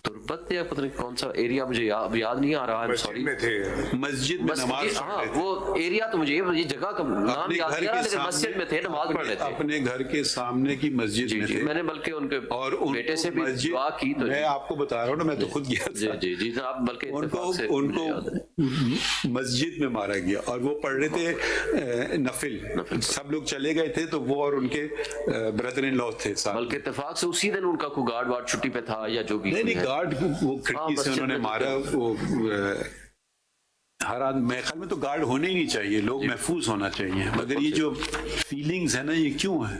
तुर्बत या पता नहीं कौन सा एरिया, मुझे याद नहीं आ रहा है, सॉरी। में थे मस्जिद में नमाज पढ़ हाँ, रहे थे। वो एरिया तो मुझे ये जगह का नाम अपने याद घर नहीं आ रहा, के लेकिन मस्जिद में थे, नमाज पढ़ रहे थे अपने घर के सामने की मस्जिद में थे। मैंने बल्कि उनके और बेटे से भी मस्जिद, दुआ की तो मैं आपको बता रहा हूँ ना, मैं तो खुद गया जी था। जी जी आप बल्कि उनको मस्जिद में मारा गया और वो पढ़ रहे थे नफिल। सब लोग चले गए थे तो वो और उनके ब्रदर इन लॉ थे साथ। बल्कि इत्तेफाक से उसी दिन उनका कोई गार्ड वार्ड छुट्टी पे था या जो भी नहीं गार्ड वो खिड़की से उन्होंने में मारा। वो हर आदमी, मेरे ख्याल में तो गार्ड होने ही नहीं चाहिए, लोग महफूज होना चाहिए। मगर ये जो फीलिंग्स है ना, ये क्यों है?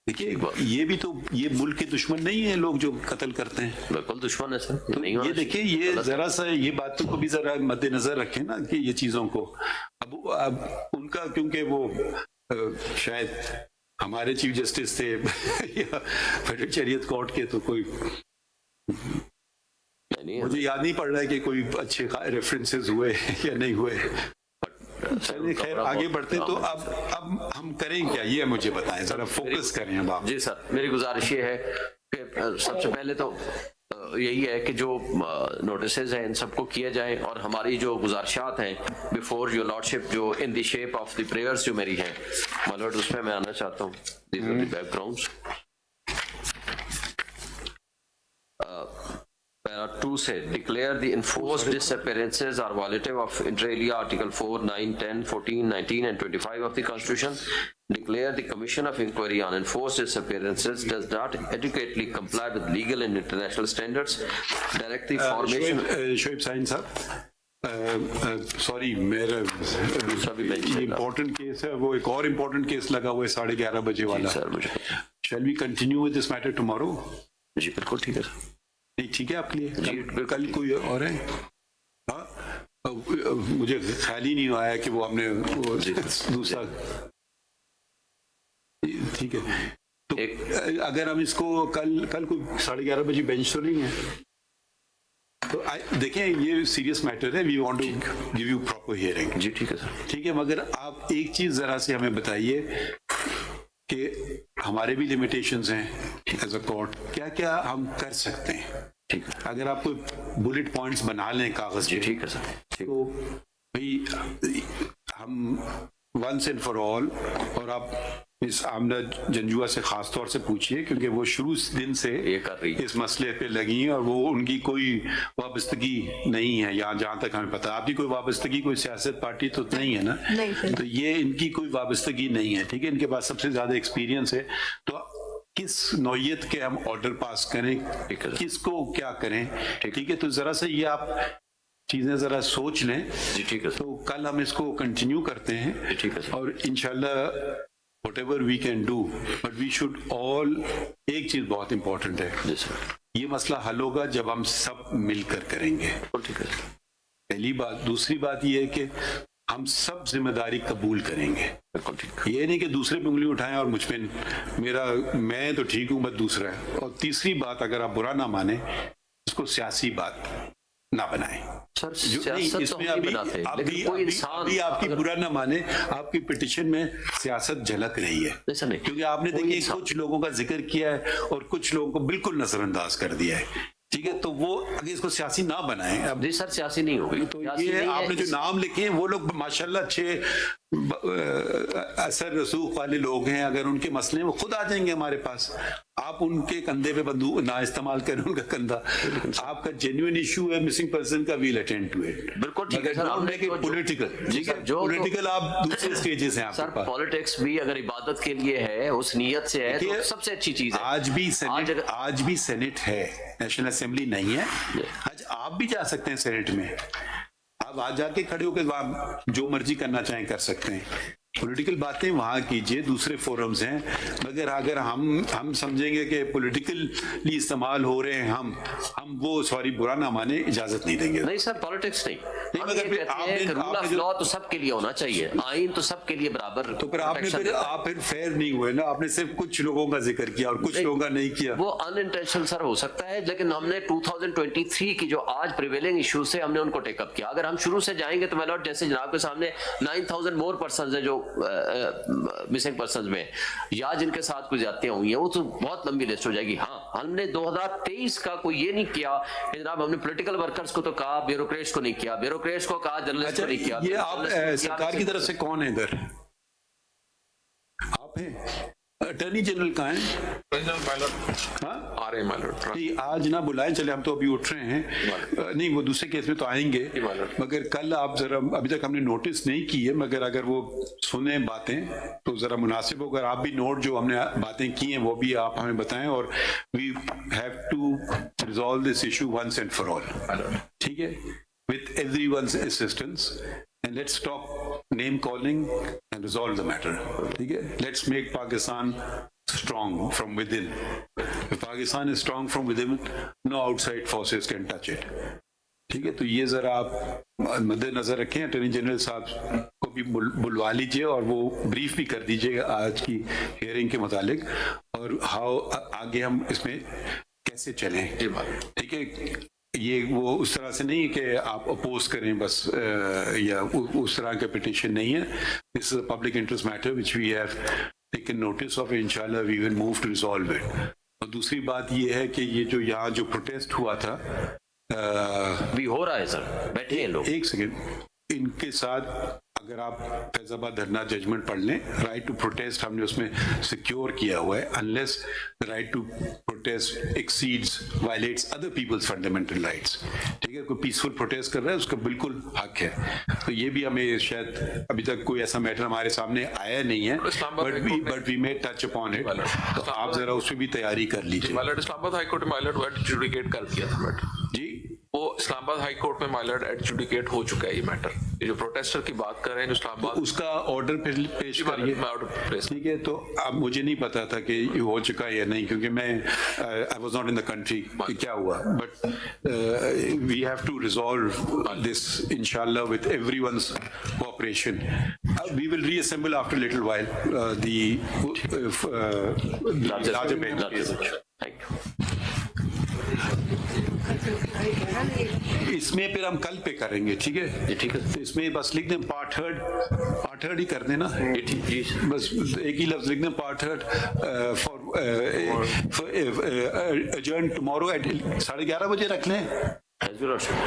देखिए, ये भी तो, ये मुल्क के दुश्मन नहीं है लोग जो कत्ल करते हैं। बिल्कुल दुश्मन है सर, तो ये देखिए, ये जरा सा ये बातों को भी जरा मद्देनजर रखें ना, कि ये चीजों को अब उनका, क्योंकि वो शायद हमारे चीफ जस्टिस थे या फेडरल शरीयत कोर्ट के, तो कोई नहीं, मुझे याद नहीं पड़ रहा है कि कोई अच्छे रेफरेंसेस हुए या नहीं हुए। चलिए खैर, आगे बढ़ते। तो अब हम करें क्या, ये मुझे बताएं, जरा फोकस करें अब आप। जी सर, मेरी गुजारिश ये है कि सबसे पहले तो यही है कि जो नोटिसेज हैं इन सबको किया जाए, और हमारी जो गुजारिशात हैं बिफोर योर लॉर्डशिप, जो in the shape of the prayers जो मेरी हैं माय लॉर्ड, उसमें मैं आना चाहता हूँ। These are the backgrounds. Para 2 से declare the enforced disappearances are violative of inter alia article 4, 9, 10, 14, 19 and 25 of the constitution. Declare the commission of inquiry on enforced disappearances does not adequately comply with legal and international standards. Direct the formation Shoaib साइन साहब, sorry, मेरा important case है, वो एक और important case लगा हुआ है 11:30 बजे वाला। सर मुझे Shall we continue with this matter tomorrow? जी बिल्कुल ठीक है सर। नहीं ठीक है आपके लिए? कल कोई और है? हाँ, मुझे ख्याल ही नहीं आया कि वो हमने वो दूसरा। ठीक है, तो अगर हम इसको कल कोई 11:30 बजे बेंच तो नहीं है, तो देखें, ये सीरियस मैटर है। We want to give you proper hearing. जी ठीक है सर। ठीक है, मगर आप एक चीज जरा से हमें बताइए कि हमारे भी लिमिटेशंस हैं एज अ कोर्ट, क्या क्या हम कर सकते हैं। ठीक है, अगर आप कोई बुलेट पॉइंट्स बना लें कागज पे, ठीक है सर, तो भाई हम वंस एंड फॉर ऑल, और आप इस आमना जंजुआ से खास तौर से पूछिए, क्योंकि वो शुरू दिन से ये कर रही है, इस मसले पे लगी हैं, और वो उनकी कोई वाबस्तगी नहीं है यहाँ, जहाँ तक हमें पता है। आपकी कोई वाबस्तगी कोई सियासत पार्टी तो नहीं है ना? नहीं, तो ये इनकी कोई वाबस्तगी नहीं है। ठीक है, इनके पास सबसे ज्यादा एक्सपीरियंस है। तो किस नौयत के हम ऑर्डर पास करें, किसको क्या करें, ठीक है? तो जरा सा ये आप चीजें जरा सोच लें। जी ठीक है। तो कल हम इसको कंटिन्यू करते हैं, ठीक है, और इंशाल्लाह whatever we can do, but we should all, एक चीज बहुत इंपॉर्टेंट है, ये मसला हल होगा जब हम सब मिलकर करेंगे। ठीक है। पहली बात। दूसरी बात ये है कि हम सब जिम्मेदारी कबूल करेंगे। बिल्कुल ठीक। ये नहीं कि दूसरे पे उंगली उठाएं और मुझ पे मैं तो ठीक हूं, बस दूसरा है। और तीसरी बात, अगर आप बुरा ना माने, इसको सियासी बात ना बनाएं। सर जो नहीं, सियासत तो इसमें हम नहीं बनाते, लेकिन कोई इंसान अभी आपकी अगर- बुरा ना माने, आपकी पिटिशन में सियासत झलक रही है। ऐसा नहीं, क्योंकि आपने कोई देखिए इंसान- कुछ लोगों का जिक्र किया है और कुछ लोगों को बिल्कुल नजरअंदाज कर दिया है, ठीक है। तो वो अगर इसको सियासी ना बनाएं, अब जी सर सियासी नहीं होगी। तो सियासी ये नहीं है, आपने जो इस- नाम लिखे हैं वो लोग माशाल्लाह अच्छे असर रसूख वाले लोग हैं। अगर उनके मसले हैं वो खुद आ जाएंगे हमारे पास। आप उनके कंधे पे बंदूक ना इस्तेमाल करें, उनका कंधा। आपका जेन्युइन इशू है मिसिंग पर्सन का, वील अटेंड टू इट। बिल्कुल ठीक है सर, हमने तो जो- पॉलिटिकल, जी ठीक सर, है, जो तो- पॉलिटिकल आप दूसरे स्टेजेस हैं सर आपके पास। पॉलिटिक्स भी अगर इबादत के लिए है, उस नीयत से है, तो देखिए, सबसे अच्छी चीज है। आज भी सेनेट है, नेशनल असेंबली नहीं है। आज आप भी जा सकते हैं सेनेट में, आप आज जाके खड़े होकर वहां जो मर्जी करना चाहें कर सकते हैं। पॉलिटिकल बातें वहां कीजिए, दूसरे फोरम्स हैं। मगर अगर हम समझेंगे कि पॉलिटिकली इस्तेमाल हो रहे हैं, हम वो सॉरी बुरा ना माने, इजाजत नहीं देंगे। नहीं सर पॉलिटिक्स नहीं, हम मगर ये फिर कहते हैं आपने- कि रूल ऑफ आपने जो- लॉ तो सबके लिए होना चाहिए, आइन तो सबके लिए बराबर तो फिर आपने protection देता है। आप फिर फेयर नहीं हुए ना। आपने सिर्फ कुछ लोगों का जिक्र किया और कुछ लोगों का नहीं किया। वो अनइंटेंशनल सर हो सकता है, लेकिन हमने 2023 की जो आज प्रिवेलिंग इशू से हमने उनको टेकअप किया। अगर हम शुरू से जाएंगे तो मैं जैसे जनाब के सामने 9000 मोर पर्सन है जो मिसिंग पर्सन में या जिनके साथ कुछ ज्यादतियां हुई हैं, वो तो बहुत लंबी लिस्ट हो जाएगी। हाँ, हमने 2023 का कोई ये नहीं किया कि जनाब हमने पॉलिटिकल वर्कर्स को तो कहा, ब्यूरोक्रेट्स को नहीं किया, ब्यूरोक्रेट्स को कहा, जर्नलिस्ट को नहीं किया। ये आप जर्नलिस्ट को सरकार किया, की तरफ से कौन है इधर? आप हैं? अटर्नी जनरल कहाँ है? हाँ? आ रहे हैं माइलॉर्ड। नहीं, आज ना बुलाएं, चले हम तो अभी उठ रहे हैं। नहीं, वो दूसरे केस में तो आएंगे, मगर कल आप जरा, अभी तक हमने नोटिस नहीं की है, मगर अगर वो सुने बातें तो जरा मुनासिब हो। अगर आप भी नोट जो हमने बातें की हैं वो भी आप हमें बताएं, और we have to resolve this issue once and for all, ठीक है, with everyone's assistance, and let's stop name calling and resolve the matter. ठीक है, let's make Pakistan strong from within. If Pakistan is strong from within, no outside forces can touch it. ठीक है, तो ये जरा आप मद्देनजर रखें। अटॉर्नी जनरल साहब को भी बुलवा लीजिए और वो ब्रीफ भी कर दीजिएगा आज की हियरिंग के मुतालिक, और हाउ आगे हम इसमें कैसे चलें। ठीक है, ये वो उस तरह से नहीं कि आप अपोज करें बस, या उस तरह का पिटिशन नहीं है। This is a public interest matter which we have taken notice of, इंशाल्लाह we will move to resolve it. और दूसरी बात ये है कि ये जो यहाँ जो प्रोटेस्ट हुआ था, भी हो रहा है सर, बैठे हैं लोग। एक सेकेंड, इनके साथ अगर आप फैजाबाद धरना जजमेंट पढ़ लें, राइट टू प्रोटेस्ट हमने उसमें सिक्योर किया हुआ है, unless right to protest exceeds violates other people's fundamental rights. ठीक है, कोई पीसफुल प्रोटेस्ट कर रहा है उसका बिल्कुल हक है। तो ये भी हमें शायद अभी तक कोई ऐसा मैटर हमारे सामने आया नहीं है, but we may touch upon it. तो आप जरा उसमें भी तैयारी कर लीजिए। माइलॉर्ड इस्लामाबाद हाई कोर्ट में माइलॉर्ड एडजुडिकेट कर दिया था मैटर जी, वो इस्लामाबाद हाई कोर्ट में माइलॉर्ड एडजुडिकेट हो चुका है ये मैटर। ये जो प्रोटेस्टर की बात कर रहे हैं जो इस्लामाबाद, उसका ऑर्डर पेश करिए। ठीक है, तो अब मुझे नहीं पता था कि ये हो चुका है या नहीं, क्योंकि मैं I was not in the country क्या हुआ, but we have to resolve this इंशाल्लाह with everyone's cooperation. We will reassemble after little while the larger bench. Thank you. इसमें फिर हम कल पे करेंगे, ठीक है जी, ठीक है। तो इसमें बस लिख दें पार्ट थर्ड ही कर देना, जी बस एक ही लफ्ज लिख दें, part third for adjourn tomorrow at 11:30 बजे रख लें,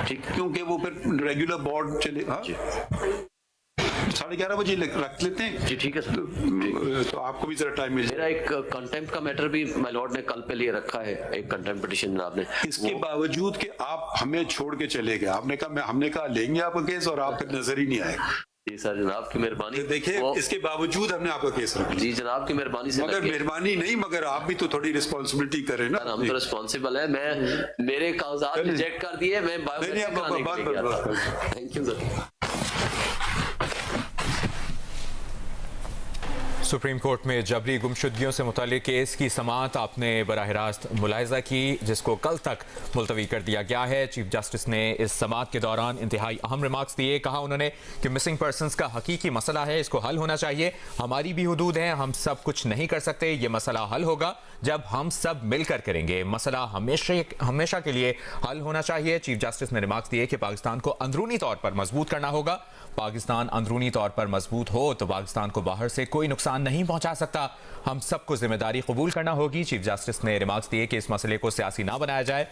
ठीक है। क्योंकि वो फिर रेगुलर बोर्ड चले। हाँ, 11:30 बजे रख लेते हैं जी, ठीक है सर। तो आपको भी जरा टाइम मिल मेरा जाए। एक कंटेम्प्ट का मैटर भी माय लॉर्ड ने कल पे लिए रखा है, एक कंटेम्प्ट पिटीशन जनाब ने। इसके बावजूद कि आप हमें छोड़ के चले गए, हमने कहा लेंगे आपका केस और आप फिर नजर ही नहीं आए। जी सर, जनाब की मेहरबानी। देखिए, इसके बावजूद हमने आपका केस रखा। जी जनाब की मेहरबानी से मगर मेहरबानी नहीं, मगर आप भी तो थोड़ी रिस्पॉन्सिबिलिटी करें ना। हम तो रिस्पॉन्सिबल है। मैं मेरे कागजात रिजेक्ट कर दिए, मैं बायोमेट्रिक कराने के लिए गया था। Thank you sir. Supreme court में जबरी गुमशुदगियों से मुतालिक केस की समाअत आपने बराह रास्त मुलाहिजा की, जिसको कल तक मुलतवी कर दिया गया है। चीफ जस्टिस ने इस समाअत के दौरान इंतहाई अहम रिमार्क्स दिए। कहा उन्होंने कि मिसिंग पर्सनस का हकीकी मसला है, इसको हल होना चाहिए। हमारी भी हुदूद हैं, हम सब कुछ नहीं कर सकते। ये मसला हल होगा जब हम सब मिलकर करेंगे। मसला हमेशा के लिए हल होना चाहिए। चीफ जस्टिस ने रिमार्क्स दिए कि पाकिस्तान को अंदरूनी तौर पर मजबूत करना होगा। पाकिस्तान अंदरूनी तौर पर मजबूत हो तो पाकिस्तान को बाहर से कोई नुकसान नहीं पहुंचा सकता। हम सबको जिम्मेदारी कबूल करना होगी। चीफ जस्टिस ने रिमार्क्स दिए कि इस मसले को सियासी ना बनाया जाए।